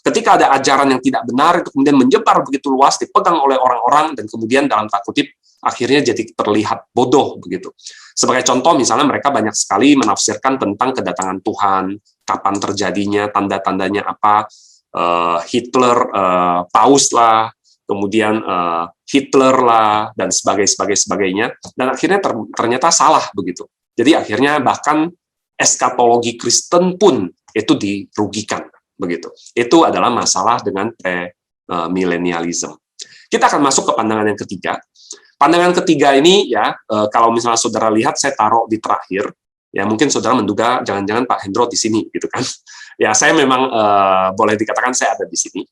Ketika ada ajaran yang tidak benar, itu kemudian menyebar begitu luas, dipegang oleh orang-orang, dan kemudian dalam tanda kutip akhirnya jadi terlihat bodoh begitu. Sebagai contoh, misalnya mereka banyak sekali menafsirkan tentang kedatangan Tuhan, kapan terjadinya, tanda-tandanya apa, Hitler, Paus lah, kemudian Hitler lah, dan sebagainya, dan akhirnya ternyata salah begitu. Jadi akhirnya bahkan eskatologi Kristen pun itu dirugikan begitu. Itu adalah masalah dengan milenialisme. Kita akan masuk ke pandangan yang ketiga. Pandangan ketiga ini ya, kalau misalnya saudara lihat saya taruh di terakhir, ya mungkin saudara menduga jangan-jangan Pak Hendro di sini gitu kan. Ya saya memang boleh dikatakan saya ada di sini.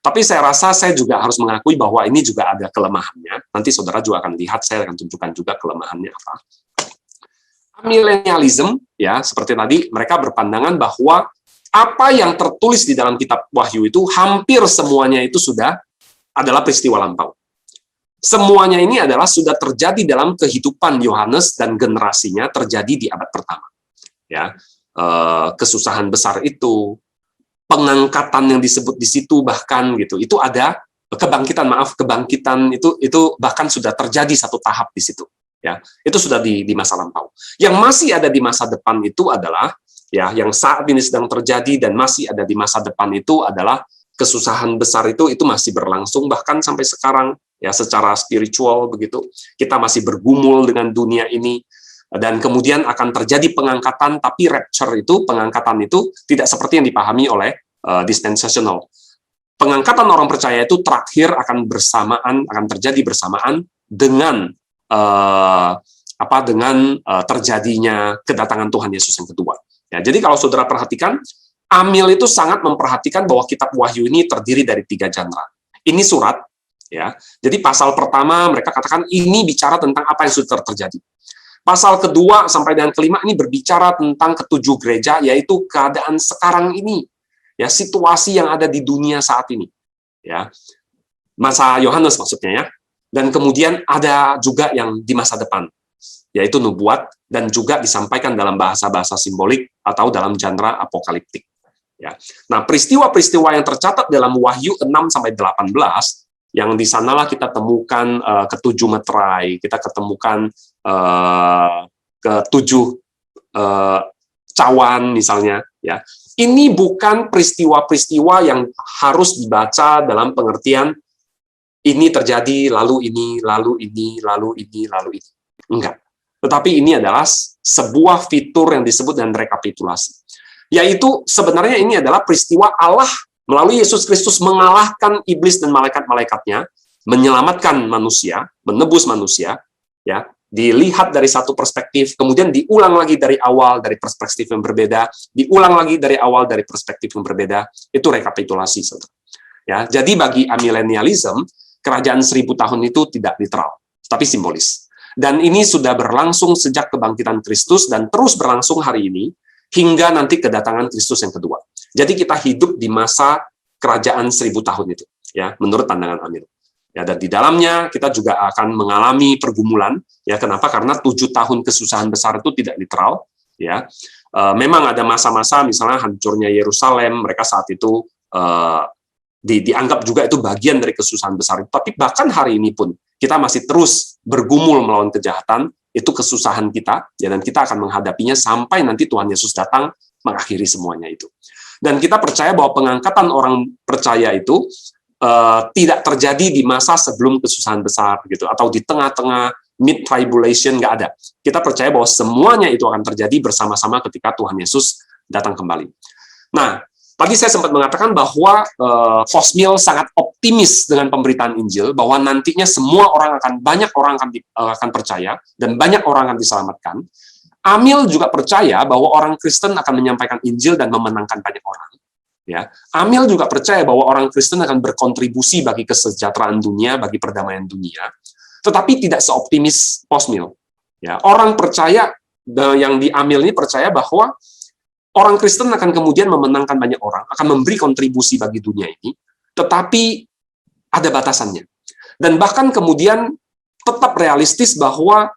Tapi saya rasa saya juga harus mengakui bahwa ini juga ada kelemahannya. Nanti saudara juga akan lihat, saya akan tunjukkan juga kelemahannya apa. Milenialisme, ya seperti tadi, mereka berpandangan bahwa apa yang tertulis di dalam kitab Wahyu itu hampir semuanya itu sudah adalah peristiwa lampau. Semuanya ini adalah sudah terjadi dalam kehidupan Yohanes dan generasinya, terjadi di abad pertama. Ya, kesusahan besar itu, pengangkatan yang disebut di situ bahkan gitu, itu ada kebangkitan itu bahkan sudah terjadi satu tahap di situ, ya itu sudah di masa lampau. Yang masih ada di masa depan itu adalah ya yang saat ini sedang terjadi dan masih ada di masa depan itu adalah kesusahan besar itu masih berlangsung bahkan sampai sekarang ya, secara spiritual begitu kita masih bergumul dengan dunia ini. Dan kemudian akan terjadi pengangkatan, tapi rapture itu, pengangkatan itu tidak seperti yang dipahami oleh dispensational. Pengangkatan orang percaya itu terakhir akan terjadi bersamaan dengan terjadinya kedatangan Tuhan Yesus yang kedua. Ya, jadi kalau saudara perhatikan, Amil itu sangat memperhatikan bahwa kitab Wahyu ini terdiri dari 3 genre. Ini surat, ya. Jadi pasal pertama mereka katakan ini bicara tentang apa yang sudah terjadi. Pasal kedua sampai dengan kelima ini berbicara tentang ketujuh gereja, yaitu keadaan sekarang ini, ya situasi yang ada di dunia saat ini, ya masa Yohanes maksudnya ya. Dan kemudian ada juga yang di masa depan, yaitu nubuat dan juga disampaikan dalam bahasa-bahasa simbolik atau dalam genre apokaliptik. Ya, nah peristiwa-peristiwa yang tercatat dalam Wahyu 6 sampai 18 yang di sanalah kita temukan ketujuh meterai, kita ketemukan ketujuh cawan misalnya, ya. Ini bukan peristiwa-peristiwa yang harus dibaca dalam pengertian ini terjadi lalu ini, lalu ini, lalu ini, lalu ini. Enggak. Tetapi ini adalah sebuah fitur yang disebut dengan rekapitulasi. Yaitu sebenarnya ini adalah peristiwa Allah melalui Yesus Kristus mengalahkan iblis dan malaikat-malaikatnya, menyelamatkan manusia, menebus manusia, ya, dilihat dari satu perspektif, kemudian diulang lagi dari awal dari perspektif yang berbeda, diulang lagi dari awal dari perspektif yang berbeda, itu rekapitulasi, saudara. Ya, jadi bagi amilenialisme, kerajaan 1000 tahun itu tidak literal, tapi simbolis. Dan ini sudah berlangsung sejak kebangkitan Kristus dan terus berlangsung hari ini hingga nanti kedatangan Kristus yang kedua. Jadi kita hidup di masa kerajaan 1000 tahun itu, ya, menurut pandangan Amil. Ya, dan di dalamnya kita juga akan mengalami pergumulan, ya. Kenapa? Karena 7 tahun kesusahan besar itu tidak literal, ya. Memang ada masa-masa, misalnya hancurnya Yerusalem, mereka saat itu dianggap juga itu bagian dari kesusahan besar itu. Tapi bahkan hari ini pun kita masih terus bergumul melawan kejahatan, itu kesusahan kita, ya, dan kita akan menghadapinya sampai nanti Tuhan Yesus datang mengakhiri semuanya itu. Dan kita percaya bahwa pengangkatan orang percaya itu tidak terjadi di masa sebelum kesusahan besar gitu, atau di tengah-tengah mid tribulation, nggak ada. Kita percaya bahwa semuanya itu akan terjadi bersama-sama ketika Tuhan Yesus datang kembali. Nah, tadi saya sempat mengatakan bahwa Fosmil sangat optimis dengan pemberitaan Injil, bahwa nantinya semua orang banyak orang akan percaya dan banyak orang akan diselamatkan. Amil juga percaya bahwa orang Kristen akan menyampaikan Injil dan memenangkan banyak orang. Ya, Amil juga percaya bahwa orang Kristen akan berkontribusi bagi kesejahteraan dunia, bagi perdamaian dunia, tetapi tidak seoptimis Fosmil. Ya, orang percaya yang di Amil ini percaya bahwa orang Kristen akan kemudian memenangkan banyak orang, akan memberi kontribusi bagi dunia ini, tetapi ada batasannya. Dan bahkan kemudian tetap realistis bahwa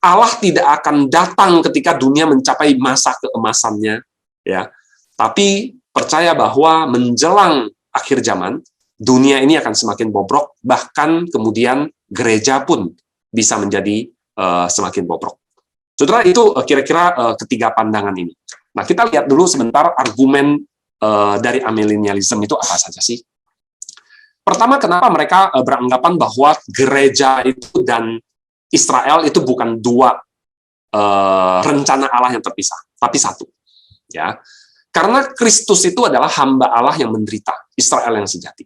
Allah tidak akan datang ketika dunia mencapai masa keemasannya, ya. Tapi percaya bahwa menjelang akhir zaman, dunia ini akan semakin bobrok, bahkan kemudian gereja pun bisa menjadi semakin bobrok. Saudara, itu kira-kira ketiga pandangan ini. Nah, kita lihat dulu sebentar argumen dari amilenialisme itu apa saja sih? Pertama, kenapa mereka beranggapan bahwa gereja itu dan Israel itu bukan dua rencana Allah yang terpisah, tapi satu. Ya, karena Kristus itu adalah hamba Allah yang menderita, Israel yang sejati.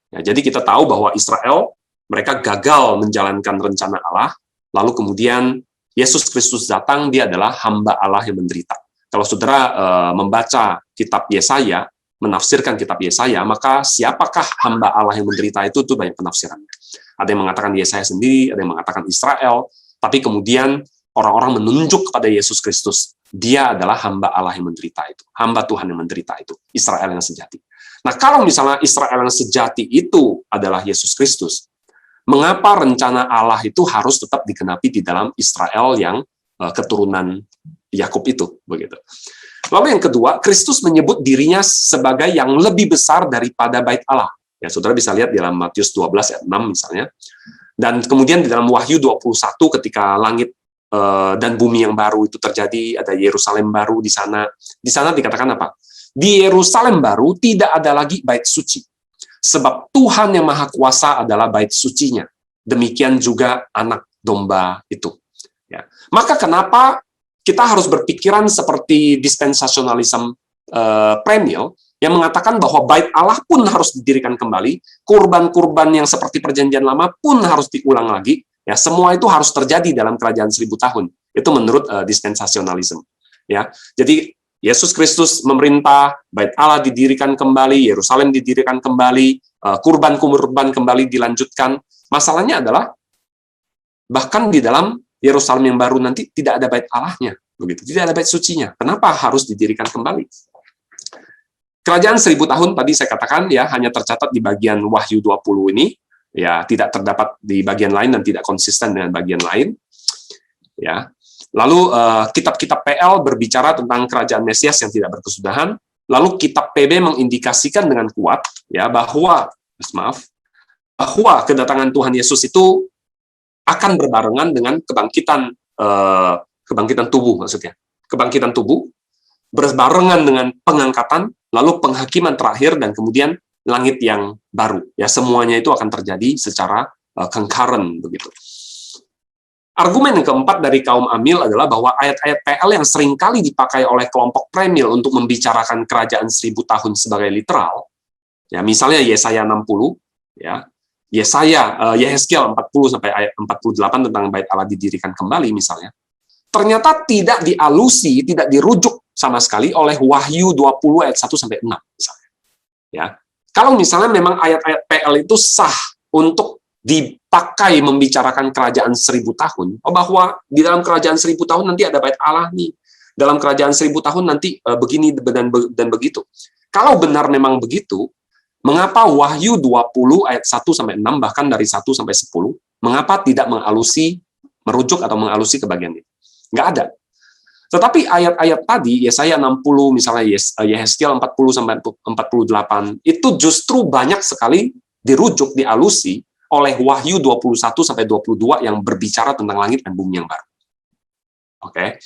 Ya, jadi kita tahu bahwa Israel mereka gagal menjalankan rencana Allah, lalu kemudian Yesus Kristus datang, dia adalah hamba Allah yang menderita. Kalau saudara membaca kitab Yesaya, menafsirkan kitab Yesaya, maka siapakah hamba Allah yang menderita itu banyak penafsirannya. Ada yang mengatakan Yesaya sendiri, ada yang mengatakan Israel, tapi kemudian orang-orang menunjuk kepada Yesus Kristus. Dia adalah hamba Allah yang menderita itu, hamba Tuhan yang menderita itu, Israel yang sejati. Nah, kalau misalnya Israel yang sejati itu adalah Yesus Kristus, mengapa rencana Allah itu harus tetap digenapi di dalam Israel yang keturunan Yakub itu, begitu. Lalu yang kedua, Kristus menyebut dirinya sebagai yang lebih besar daripada bait Allah. Ya, saudara bisa lihat di dalam Matius 12 ayat 6 misalnya. Dan kemudian di dalam Wahyu 21 ketika langit dan bumi yang baru itu terjadi, ada Yerusalem baru di sana. Di sana dikatakan apa? Di Yerusalem baru tidak ada lagi bait suci. Sebab Tuhan yang Maha Kuasa adalah bait sucinya. Demikian juga anak domba itu. Ya. Maka kenapa kita harus berpikiran seperti dispensasionalisme premil yang mengatakan bahwa bait Allah pun harus didirikan kembali, kurban-kurban yang seperti perjanjian lama pun harus diulang lagi, ya semua itu harus terjadi dalam kerajaan 1000 tahun. Itu menurut dispensasionalisme. Ya, jadi Yesus Kristus memerintah, bait Allah didirikan kembali, Yerusalem didirikan kembali, kurban-kurban kembali dilanjutkan. Masalahnya adalah bahkan di dalam Yerusalem yang baru nanti tidak ada bait Allahnya, begitu. Tidak ada bait sucinya. Kenapa harus didirikan kembali? Kerajaan 1000 tahun tadi saya katakan ya hanya tercatat di bagian Wahyu 20 ini, ya tidak terdapat di bagian lain dan tidak konsisten dengan bagian lain. Ya. Lalu kitab-kitab PL berbicara tentang kerajaan Mesias yang tidak berkesudahan. Lalu kitab PB mengindikasikan dengan kuat ya bahwa kedatangan Tuhan Yesus itu akan berbarengan dengan kebangkitan tubuh maksudnya. Kebangkitan tubuh berbarengan dengan pengangkatan, lalu penghakiman terakhir dan kemudian langit yang baru. Ya semuanya itu akan terjadi secara concurrent begitu. Argumen yang keempat dari kaum Amil adalah bahwa ayat-ayat PL yang seringkali dipakai oleh kelompok premil untuk membicarakan kerajaan 1000 tahun sebagai literal, ya misalnya Yesaya 60, ya Yehezkiel 40 sampai ayat 48 tentang bait Allah didirikan kembali misalnya, ternyata tidak dialusi, tidak dirujuk sama sekali oleh Wahyu 20 ayat 1 sampai 6 misalnya. Ya. Kalau misalnya memang ayat-ayat PL itu sah untuk dipakai membicarakan kerajaan 1000 tahun, bahwa di dalam kerajaan 1000 tahun nanti ada bait Allah nih. Dalam kerajaan 1000 tahun nanti begini dan begitu. Kalau benar memang begitu, mengapa Wahyu 20 ayat 1 sampai 6 bahkan dari 1 sampai 10, mengapa tidak merujuk atau mengalusi ke bagian ini? Nggak ada. Tetapi ayat-ayat tadi, Yesaya 60 misalnya Yehezkiel 40 sampai 48, itu justru banyak sekali dirujuk, dialusi oleh Wahyu 21 sampai 22 yang berbicara tentang langit dan bumi yang baru. Oke.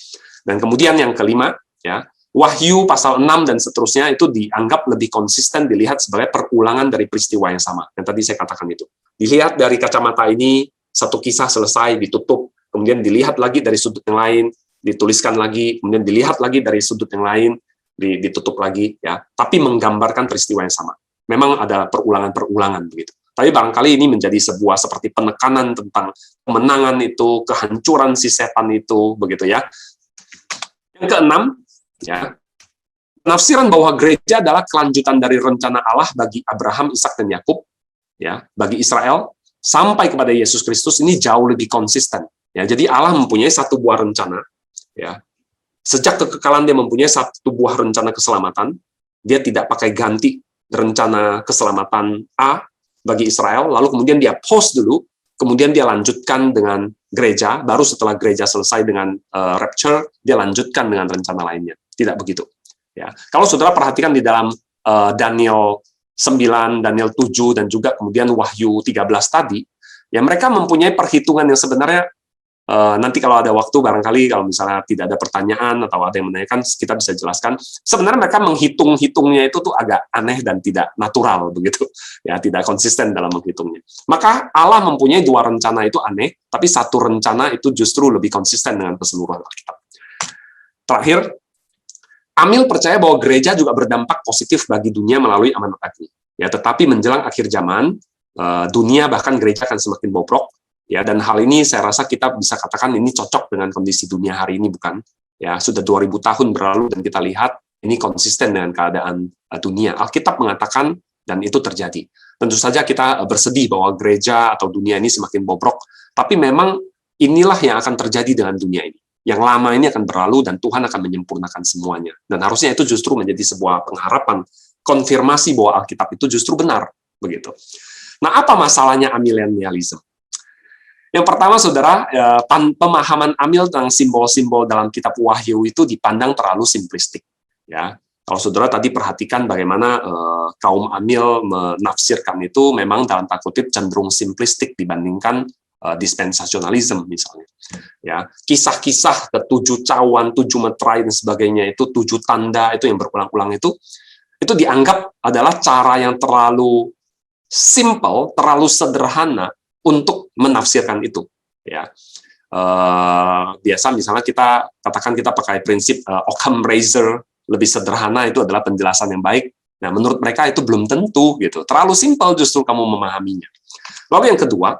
Dan kemudian yang kelima, ya, Wahyu pasal 6 dan seterusnya itu dianggap lebih konsisten dilihat sebagai perulangan dari peristiwa yang sama. Yang tadi saya katakan itu. Dilihat dari kacamata ini, satu kisah selesai, ditutup, kemudian dilihat lagi dari sudut yang lain, dituliskan lagi, kemudian dilihat lagi dari sudut yang lain, ditutup lagi, ya. Tapi menggambarkan peristiwa yang sama. Memang ada perulangan-perulangan begitu. Tapi barangkali ini menjadi sebuah seperti penekanan tentang kemenangan itu, kehancuran si setan itu, begitu ya. Yang keenam, ya, penafsiran bahwa gereja adalah kelanjutan dari rencana Allah bagi Abraham, Ishak dan Yakub, ya, bagi Israel sampai kepada Yesus Kristus ini jauh lebih konsisten. Ya, jadi Allah mempunyai satu buah rencana, ya. Sejak kekekalan dia mempunyai satu buah rencana keselamatan, dia tidak pakai ganti rencana keselamatan A bagi Israel, lalu kemudian dia pause dulu, kemudian dia lanjutkan dengan gereja, baru setelah gereja selesai dengan rapture, dia lanjutkan dengan rencana lainnya. Tidak begitu. Ya. Kalau saudara perhatikan di dalam Daniel 9, Daniel 7, dan juga kemudian Wahyu 13 tadi, ya mereka mempunyai perhitungan yang sebenarnya nanti kalau ada waktu, barangkali kalau misalnya tidak ada pertanyaan atau ada yang menanyakan, kita bisa jelaskan. Sebenarnya mereka menghitung-hitungnya itu tuh agak aneh dan tidak natural begitu, ya tidak konsisten dalam menghitungnya. Maka Allah mempunyai dua rencana itu aneh, tapi satu rencana itu justru lebih konsisten dengan keseluruhan Alkitab. Terakhir, Amil percaya bahwa gereja juga berdampak positif bagi dunia melalui amanat agni. Ya, tetapi menjelang akhir zaman, dunia bahkan gereja akan semakin bobrok. Ya, dan hal ini saya rasa kita bisa katakan ini cocok dengan kondisi dunia hari ini, bukan? Ya, sudah 2000 tahun berlalu dan kita lihat ini konsisten dengan keadaan dunia. Alkitab mengatakan dan itu terjadi. Tentu saja kita bersedih bahwa gereja atau dunia ini semakin bobrok, tapi memang inilah yang akan terjadi dengan dunia ini. Yang lama ini akan berlalu dan Tuhan akan menyempurnakan semuanya. Dan harusnya itu justru menjadi sebuah pengharapan, konfirmasi bahwa Alkitab itu justru benar, begitu. Nah, apa masalahnya amilenialisme? Yang pertama, saudara, pemahaman Amil tentang simbol-simbol dalam kitab Wahyu itu dipandang terlalu simplistik. Ya, kalau saudara tadi perhatikan bagaimana kaum Amil menafsirkan itu memang dalam tanda kutip cenderung simplistik dibandingkan dispensasionalisme misalnya. Ya, kisah-kisah ketujuh cawan, 7 meterai dan sebagainya itu 7 tanda itu yang berulang-ulang itu dianggap adalah cara yang terlalu simple, terlalu sederhana untuk menafsirkan itu, ya. Biasa misalnya kita katakan kita pakai prinsip Occam Razor, lebih sederhana itu adalah penjelasan yang baik. Nah, menurut mereka itu belum tentu gitu. Terlalu simpel justru kamu memahaminya. Lalu yang kedua,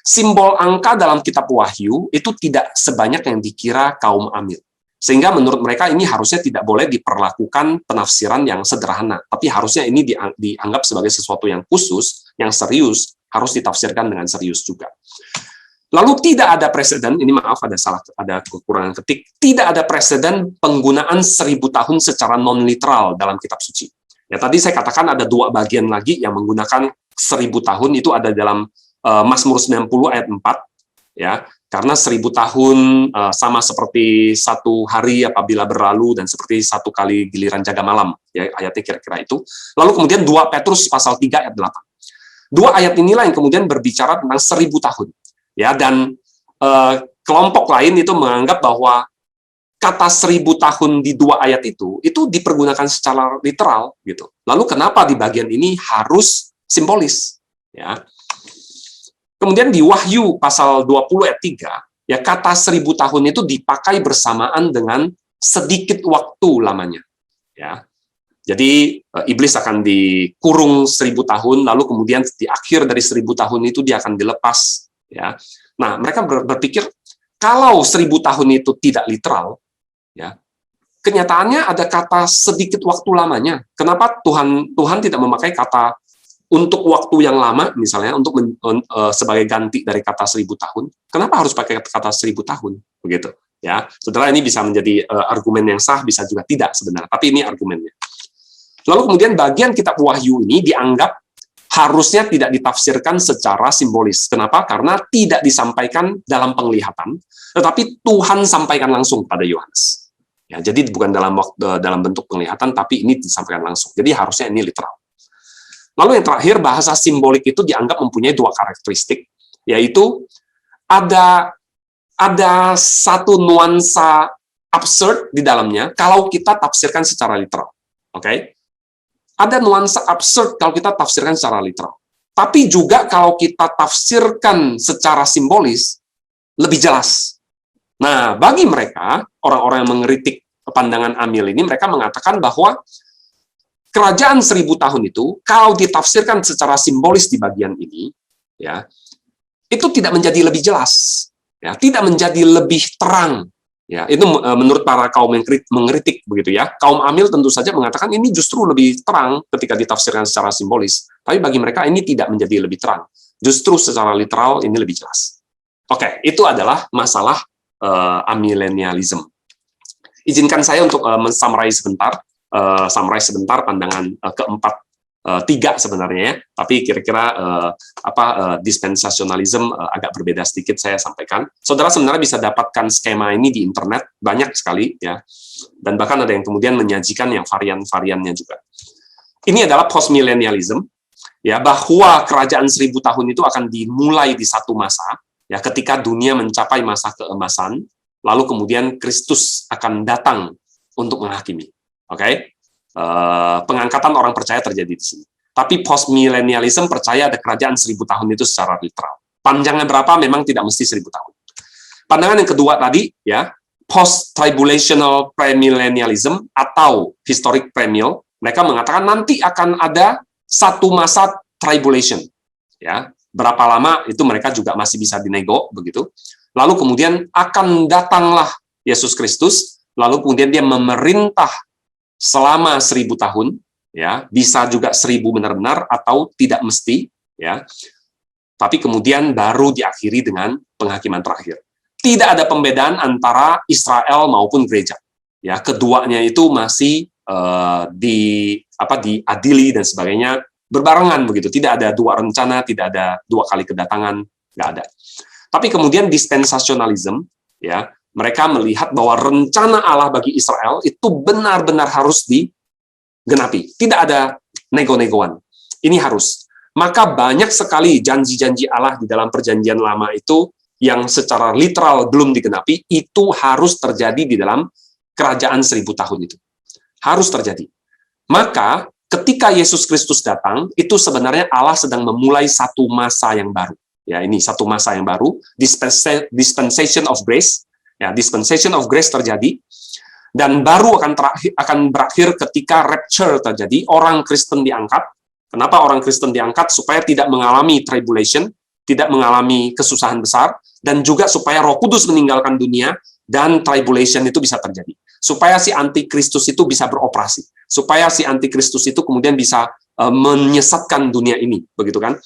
simbol angka dalam kitab Wahyu itu tidak sebanyak yang dikira kaum Amil. Sehingga menurut mereka ini harusnya tidak boleh diperlakukan penafsiran yang sederhana, tapi harusnya ini dianggap sebagai sesuatu yang khusus, yang serius, harus ditafsirkan dengan serius juga. Lalu tidak ada preseden, ini maaf ada kekurangan ketik, tidak ada preseden penggunaan 1000 tahun secara non-literal dalam kitab suci. Ya, tadi saya katakan ada 2 bagian lagi yang menggunakan 1000 tahun, itu ada dalam Mazmur 90 ayat 4, ya, karena 1000 tahun sama seperti 1 hari apabila berlalu dan seperti 1 kali giliran jaga malam, ya, ayatnya kira-kira itu. Lalu kemudian 2 Petrus pasal 3 ayat 8. 2 ayat inilah yang kemudian berbicara tentang 1000 tahun. Ya, dan kelompok lain itu menganggap bahwa kata 1000 tahun di 2 ayat itu dipergunakan secara literal gitu. Lalu kenapa di bagian ini harus simbolis? Ya. Kemudian di Wahyu pasal 20 ayat 3, ya kata 1000 tahun itu dipakai bersamaan dengan sedikit waktu lamanya. Ya. Jadi iblis akan dikurung 1000 tahun, lalu kemudian di akhir dari 1000 tahun itu dia akan dilepas. Ya, nah mereka berpikir kalau 1000 tahun itu tidak literal, ya kenyataannya ada kata sedikit waktu lamanya. Kenapa Tuhan tidak memakai kata untuk waktu yang lama, misalnya untuk sebagai ganti dari kata 1000 tahun? Kenapa harus pakai kata 1000 tahun? Begitu. Ya, saudara, ini bisa menjadi argumen yang sah, bisa juga tidak sebenarnya. Tapi ini argumennya. Lalu kemudian bagian kitab Wahyu ini dianggap harusnya tidak ditafsirkan secara simbolis. Kenapa? Karena tidak disampaikan dalam penglihatan, tetapi Tuhan sampaikan langsung pada Yohanes. Ya, jadi bukan dalam bentuk penglihatan, tapi ini disampaikan langsung. Jadi harusnya ini literal. Lalu yang terakhir, bahasa simbolik itu dianggap mempunyai 2 karakteristik, yaitu ada satu nuansa absurd di dalamnya kalau kita tafsirkan secara literal. Oke? Ada nuansa absurd kalau kita tafsirkan secara literal. Tapi juga kalau kita tafsirkan secara simbolis, lebih jelas. Nah, bagi mereka, orang-orang yang mengkritik pandangan Amil ini, mereka mengatakan bahwa kerajaan 1000 tahun itu, kalau ditafsirkan secara simbolis di bagian ini, ya, itu tidak menjadi lebih jelas, ya, tidak menjadi lebih terang. Ya, itu menurut para kaum yang mengkritik begitu ya. Kaum Amil tentu saja mengatakan ini justru lebih terang ketika ditafsirkan secara simbolis. Tapi bagi mereka ini tidak menjadi lebih terang. Justru secara literal ini lebih jelas. Oke, itu adalah masalah amilenialisme. Izinkan saya untuk summarize sebentar pandangan keempat tiga sebenarnya ya, tapi kira-kira dispensationalism agak berbeda sedikit saya sampaikan. Saudara sebenarnya bisa dapatkan skema ini di internet banyak sekali ya, dan bahkan ada yang kemudian menyajikan yang varian-variannya juga. Ini adalah postmillennialism ya, bahwa kerajaan 1000 tahun itu akan dimulai di satu masa ya, ketika dunia mencapai masa keemasan, lalu kemudian Kristus akan datang untuk menghakimi. Oke? Pengangkatan orang percaya terjadi di sini. Tapi postmillennialism percaya ada kerajaan 1000 tahun itu secara literal. Panjangnya berapa memang tidak mesti 1000 tahun. Pandangan yang kedua tadi ya, post-tribulational premillennialism atau historic premill, mereka mengatakan nanti akan ada satu masa tribulation ya. Berapa lama itu mereka juga masih bisa dinego begitu. Lalu kemudian akan datanglah Yesus Kristus, lalu kemudian dia memerintah selama 1000 tahun, ya, bisa juga 1000 benar-benar atau tidak mesti, ya. Tapi kemudian baru diakhiri dengan penghakiman terakhir. Tidak ada pembedaan antara Israel maupun gereja. Ya, keduanya itu masih diadili dan sebagainya berbarengan begitu. Tidak ada dua rencana, tidak ada dua kali kedatangan, nggak ada. Tapi kemudian dispensationalism, ya. Mereka melihat bahwa rencana Allah bagi Israel itu benar-benar harus digenapi. Tidak ada nego-negoan. Ini harus. Maka banyak sekali janji-janji Allah di dalam perjanjian lama itu yang secara literal belum digenapi, itu harus terjadi di dalam kerajaan 1000 tahun itu. Harus terjadi. Maka ketika Yesus Kristus datang, itu sebenarnya Allah sedang memulai satu masa yang baru. Ya, ini satu masa yang baru, dispensation of grace. Ya, dispensation of grace terjadi, dan baru akan berakhir ketika rapture terjadi, orang Kristen diangkat. Kenapa orang Kristen diangkat? Supaya tidak mengalami tribulation, tidak mengalami kesusahan besar, dan juga supaya Roh Kudus meninggalkan dunia, dan tribulation itu bisa terjadi. Supaya si antikristus itu bisa beroperasi. Supaya si antikristus itu kemudian bisa menyesatkan dunia ini, begitu kan?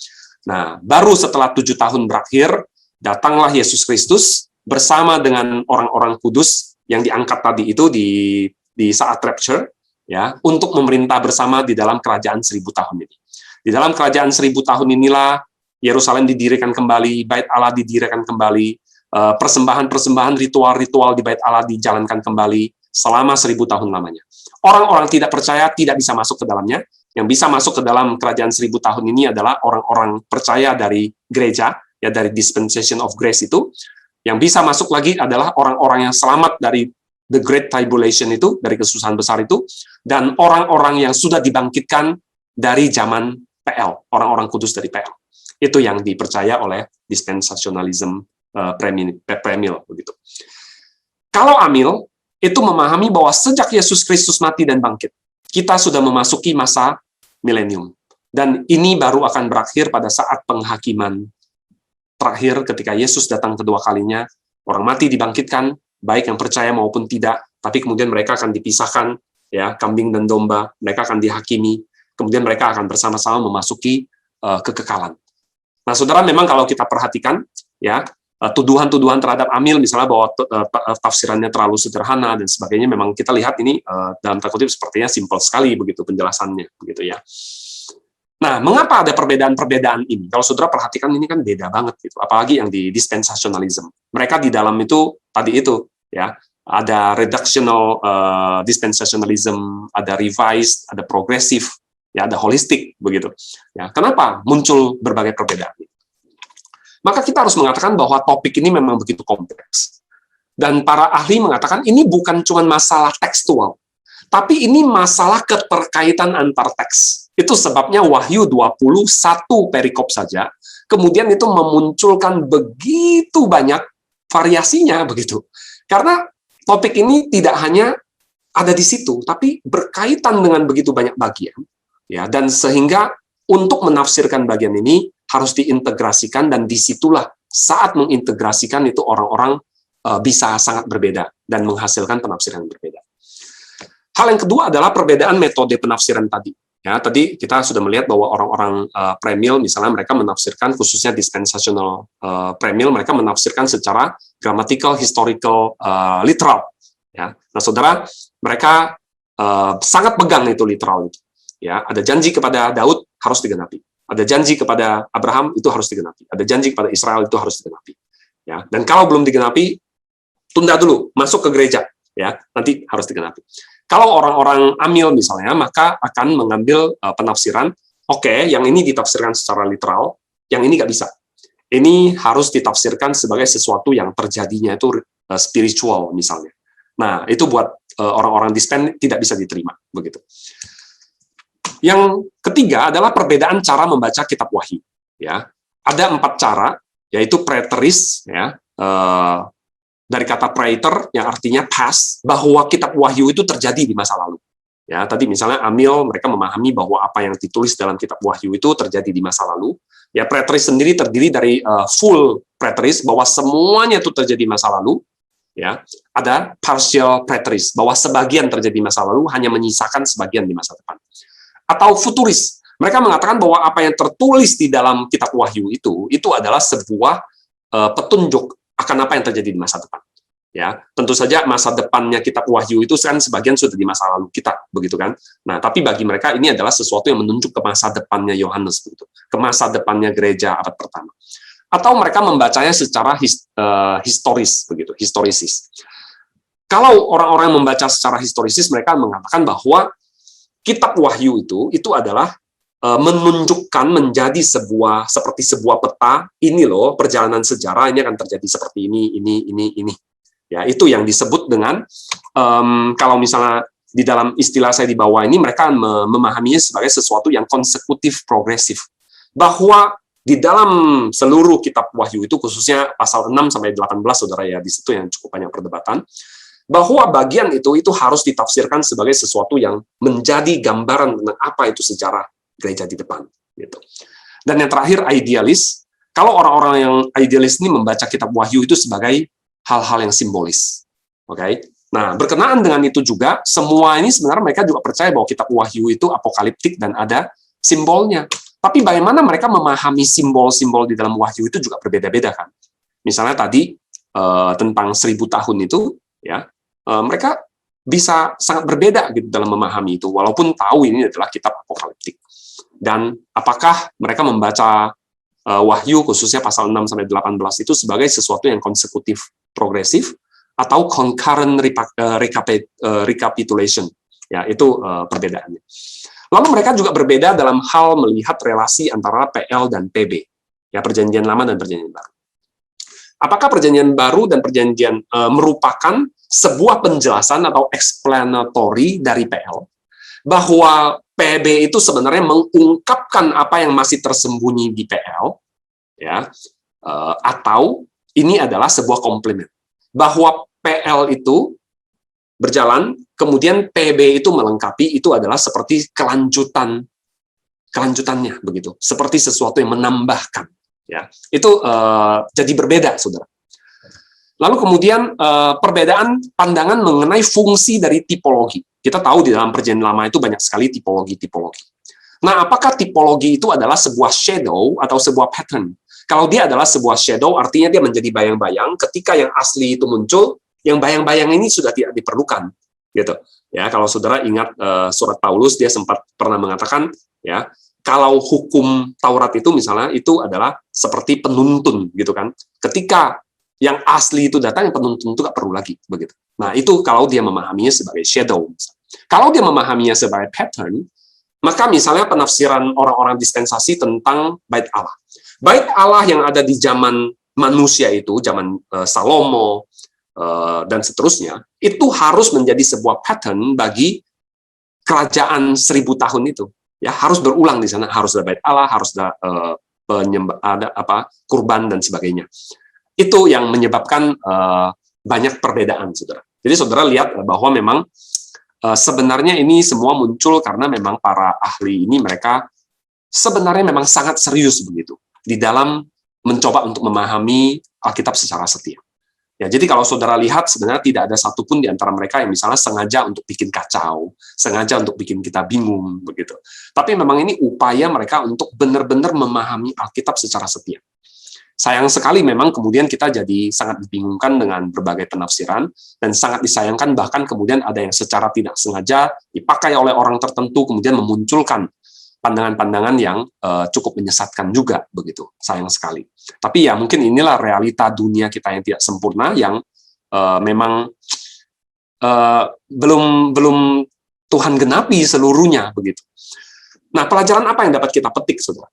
Nah, baru setelah 7 tahun berakhir, datanglah Yesus Kristus, bersama dengan orang-orang kudus yang diangkat tadi itu di saat rapture, ya, untuk memerintah bersama di dalam kerajaan 1000 tahun ini. Di dalam kerajaan 1000 tahun inilah Yerusalem didirikan kembali, Bait Allah didirikan kembali, persembahan-persembahan, ritual-ritual di Bait Allah dijalankan kembali selama 1000 tahun lamanya. Orang-orang tidak percaya tidak bisa masuk ke dalamnya. Yang bisa masuk ke dalam kerajaan 1000 tahun ini adalah orang-orang percaya dari gereja, ya, dari dispensation of grace itu. Yang bisa masuk lagi adalah orang-orang yang selamat dari the great tribulation itu, dari kesusahan besar itu, dan orang-orang yang sudah dibangkitkan dari zaman PL, orang-orang kudus dari PL. Itu yang dipercaya oleh dispensationalism premill begitu. Kalau Amil itu memahami bahwa sejak Yesus Kristus mati dan bangkit, kita sudah memasuki masa milenium, dan ini baru akan berakhir pada saat penghakiman terakhir ketika Yesus datang kedua kalinya. Orang mati dibangkitkan, baik yang percaya maupun tidak, tapi kemudian mereka akan dipisahkan, ya, kambing dan domba, mereka akan dihakimi, kemudian mereka akan bersama-sama memasuki kekekalan. Nah, saudara, memang kalau kita perhatikan, ya, tuduhan-tuduhan terhadap Amil, misalnya bahwa tafsirannya terlalu sederhana dan sebagainya, memang kita lihat ini dalam tanda kutip sepertinya simpel sekali begitu penjelasannya, begitu ya. Nah, mengapa ada perbedaan-perbedaan ini? Kalau saudara perhatikan, ini kan beda banget gitu, apalagi yang di dispensationalism. Mereka di dalam itu tadi itu, ya, ada reductional dispensationalism, ada revised, ada progressive, ya, ada holistic begitu. Ya, kenapa muncul berbagai perbedaan? Maka kita harus mengatakan bahwa topik ini memang begitu kompleks. Dan para ahli mengatakan ini bukan cuma masalah tekstual, tapi ini masalah keterkaitan antar teks. Itu sebabnya Wahyu 21 perikop saja, kemudian itu memunculkan begitu banyak variasinya begitu. Karena topik ini tidak hanya ada di situ, tapi berkaitan dengan begitu banyak bagian, ya, dan sehingga untuk menafsirkan bagian ini harus diintegrasikan, dan disitulah saat mengintegrasikan itu orang-orang bisa sangat berbeda dan menghasilkan penafsiran yang berbeda. Hal yang kedua adalah perbedaan metode penafsiran tadi. Ya, tadi kita sudah melihat bahwa orang-orang premill, misalnya mereka menafsirkan, khususnya dispensational premill, mereka menafsirkan secara grammatical, historical, literal. Ya. Nah, saudara, mereka sangat pegang itu literal itu. ya, ada janji kepada Daud harus digenapi. Ada janji kepada Abraham itu harus digenapi. Ada janji kepada Israel itu harus digenapi. Ya, dan kalau belum digenapi, tunda dulu, masuk ke gereja, ya, nanti harus digenapi. Kalau orang-orang amil misalnya, maka akan mengambil penafsiran, oke, yang ini ditafsirkan secara literal, yang ini nggak bisa. Ini harus ditafsirkan sebagai sesuatu yang terjadinya itu spiritual misalnya. Nah, itu buat orang-orang dispen tidak bisa diterima, begitu. Yang ketiga adalah perbedaan cara membaca kitab Wahyu. Ya, ada 4 cara, yaitu preteris, ya, dari kata praeter yang artinya past, bahwa kitab Wahyu itu terjadi di masa lalu. Ya, tadi misalnya amil mereka memahami bahwa apa yang ditulis dalam kitab Wahyu itu terjadi di masa lalu. Ya, preteris sendiri terdiri dari full preteris bahwa semuanya itu terjadi di masa lalu. Ya, ada partial preteris bahwa sebagian terjadi di masa lalu, hanya menyisakan sebagian di masa depan. Atau futuris, mereka mengatakan bahwa apa yang tertulis di dalam kitab Wahyu itu adalah sebuah petunjuk akan apa yang terjadi di masa depan. Ya, tentu saja masa depannya kitab Wahyu itu kan sebagian sudah di masa lalu kita, begitu kan? Nah, tapi bagi mereka ini adalah sesuatu yang menunjuk ke masa depannya Yohanes, begitu, ke masa depannya gereja abad pertama. Atau mereka membacanya secara historis, begitu, historisis. Kalau orang-orang yang membaca secara historisis, mereka mengatakan bahwa kitab Wahyu itu adalah menunjukkan menjadi seperti sebuah peta, ini loh perjalanan sejarah, ini akan terjadi seperti ini. Ya, itu yang disebut dengan kalau misalnya di dalam istilah saya di bawah ini, mereka memahaminya sebagai sesuatu yang konsekutif progresif. Bahwa di dalam seluruh kitab Wahyu itu, khususnya pasal 6 sampai 18, Saudara, ya, di situ yang cukup banyak perdebatan, bahwa bagian itu harus ditafsirkan sebagai sesuatu yang menjadi gambaran tentang apa itu sejarah gereja di depan, gitu. Dan yang terakhir, idealis. Kalau orang-orang yang idealis ini membaca kitab Wahyu itu sebagai hal-hal yang simbolis. Oke. Nah, berkenaan dengan itu juga, semua ini sebenarnya mereka juga percaya bahwa kitab Wahyu itu apokaliptik dan ada simbolnya. Tapi bagaimana mereka memahami simbol-simbol di dalam Wahyu itu juga berbeda-beda, kan? Misalnya tadi tentang 1000 tahun itu, ya, mereka bisa sangat berbeda gitu dalam memahami itu, walaupun tahu ini adalah kitab apokaliptik. Dan apakah mereka membaca Wahyu khususnya pasal 6 sampai 18 itu sebagai sesuatu yang konsekutif progresif atau concurrent recapitulation? Ya, itu perbedaannya. Lalu mereka juga berbeda dalam hal melihat relasi antara PL dan PB, ya, perjanjian lama dan perjanjian baru. Apakah perjanjian baru dan perjanjian merupakan sebuah penjelasan atau explanatory dari PL, bahwa PB itu sebenarnya mengungkapkan apa yang masih tersembunyi di PL, ya, atau ini adalah sebuah komplement, bahwa PL itu berjalan, kemudian PB itu melengkapi, itu adalah seperti kelanjutannya, begitu, seperti sesuatu yang menambahkan, ya, itu jadi berbeda, Saudara. Lalu kemudian perbedaan pandangan mengenai fungsi dari tipologi. Kita tahu di dalam perjanjian lama itu banyak sekali tipologi. Nah, apakah tipologi itu adalah sebuah shadow atau sebuah pattern? Kalau dia adalah sebuah shadow, artinya dia menjadi bayang-bayang. Ketika yang asli itu muncul, yang bayang-bayang ini sudah tidak diperlukan, gitu. Ya, kalau Saudara ingat surat Paulus, dia sempat pernah mengatakan, ya, kalau hukum Taurat itu misalnya itu adalah seperti penuntun, gitu kan. Ketika yang asli itu datang, yang penuntun itu nggak perlu lagi, begitu. Nah, itu kalau dia memahaminya sebagai shadow. Kalau dia memahaminya sebagai pattern, maka misalnya penafsiran orang-orang dispensasi tentang bait Allah. Bait Allah yang ada di zaman manusia itu, zaman Salomo, dan seterusnya, itu harus menjadi sebuah pattern bagi kerajaan 1000 tahun itu. Ya, harus berulang di sana, harus ada bait Allah, harus ada kurban dan sebagainya. Itu yang menyebabkan banyak perbedaan, Saudara. Jadi Saudara lihat bahwa memang sebenarnya ini semua muncul karena memang para ahli ini mereka sebenarnya memang sangat serius begitu di dalam mencoba untuk memahami Alkitab secara setia. Ya, jadi kalau Saudara lihat sebenarnya tidak ada satupun di antara mereka yang misalnya sengaja untuk bikin kacau, sengaja untuk bikin kita bingung begitu. Tapi memang ini upaya mereka untuk benar-benar memahami Alkitab secara setia. Sayang sekali memang kemudian kita jadi sangat dibingungkan dengan berbagai penafsiran, dan sangat disayangkan bahkan kemudian ada yang secara tidak sengaja dipakai oleh orang tertentu kemudian memunculkan pandangan-pandangan yang cukup menyesatkan juga, begitu. Sayang sekali. Tapi ya mungkin inilah realita dunia kita yang tidak sempurna, yang memang belum Tuhan genapi seluruhnya, begitu. Nah, pelajaran apa yang dapat kita petik, saudara?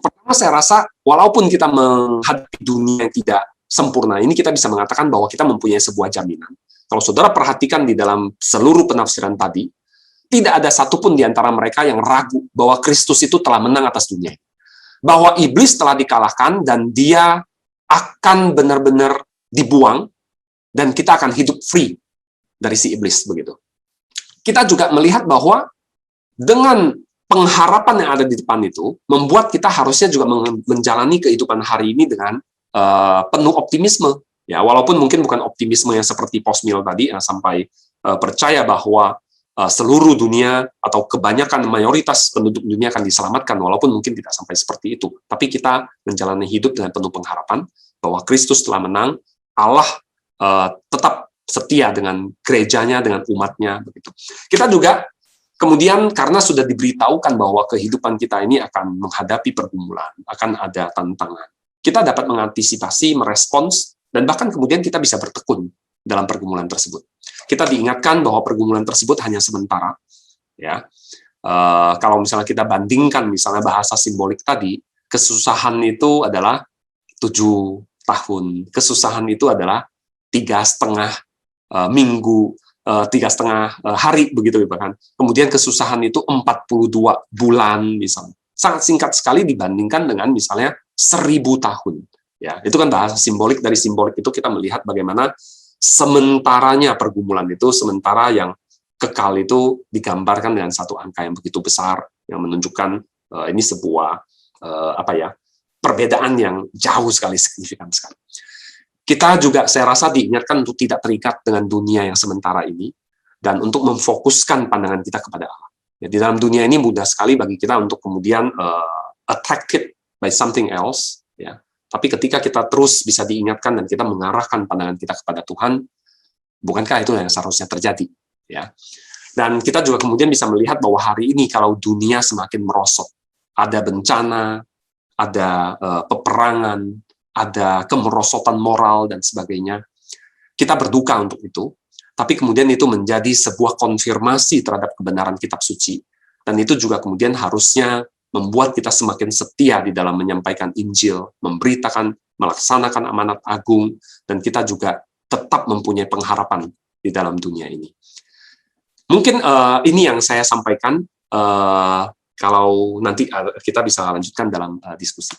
Pertama, saya rasa walaupun kita menghadapi dunia yang tidak sempurna, ini kita bisa mengatakan bahwa kita mempunyai sebuah jaminan. Kalau saudara perhatikan di dalam seluruh penafsiran tadi, tidak ada satupun di antara mereka yang ragu bahwa Kristus itu telah menang atas dunia. Bahwa iblis telah dikalahkan dan dia akan benar-benar dibuang, dan kita akan hidup free dari si iblis, begitu. Kita juga melihat bahwa dengan pengharapan yang ada di depan itu, membuat kita harusnya juga menjalani kehidupan hari ini dengan penuh optimisme. Ya, walaupun mungkin bukan optimisme yang seperti Postmill tadi, sampai percaya bahwa seluruh dunia atau kebanyakan mayoritas penduduk dunia akan diselamatkan, walaupun mungkin tidak sampai seperti itu. Tapi kita menjalani hidup dengan penuh pengharapan bahwa Kristus telah menang, Allah tetap setia dengan gerejanya, dengan umatnya, begitu. Kita juga kemudian karena sudah diberitahukan bahwa kehidupan kita ini akan menghadapi pergumulan, akan ada tantangan, kita dapat mengantisipasi, merespons, dan bahkan kemudian kita bisa bertekun dalam pergumulan tersebut. Kita diingatkan bahwa pergumulan tersebut hanya sementara. Ya, kalau misalnya kita bandingkan misalnya bahasa simbolik tadi, kesusahan itu adalah 7 tahun, kesusahan itu adalah 3,5 minggu, 3,5 hari, begitu bahkan. Kemudian kesusahan itu 42 bulan misalnya. Sangat singkat sekali dibandingkan dengan misalnya 1000 tahun. Ya, itu kan bahasa simbolik. Dari simbolik itu kita melihat bagaimana sementaranya pergumulan itu, sementara yang kekal itu digambarkan dengan satu angka yang begitu besar, yang menunjukkan ini sebuah perbedaan yang jauh sekali, signifikan sekali. Kita juga, saya rasa, diingatkan untuk tidak terikat dengan dunia yang sementara ini, dan untuk memfokuskan pandangan kita kepada Allah. Ya, di dalam dunia ini mudah sekali bagi kita untuk kemudian attracted by something else, ya. Tapi ketika kita terus bisa diingatkan dan kita mengarahkan pandangan kita kepada Tuhan, bukankah itu yang seharusnya terjadi? Ya. Dan kita juga kemudian bisa melihat bahwa hari ini kalau dunia semakin merosot, ada bencana, ada peperangan, ada kemerosotan moral dan sebagainya. Kita berduka untuk itu, tapi kemudian itu menjadi sebuah konfirmasi terhadap kebenaran kitab suci, dan itu juga kemudian harusnya membuat kita semakin setia di dalam menyampaikan Injil, memberitakan, melaksanakan amanat agung, dan kita juga tetap mempunyai pengharapan di dalam dunia ini. Mungkin ini yang saya sampaikan, kalau nanti kita bisa lanjutkan dalam diskusi.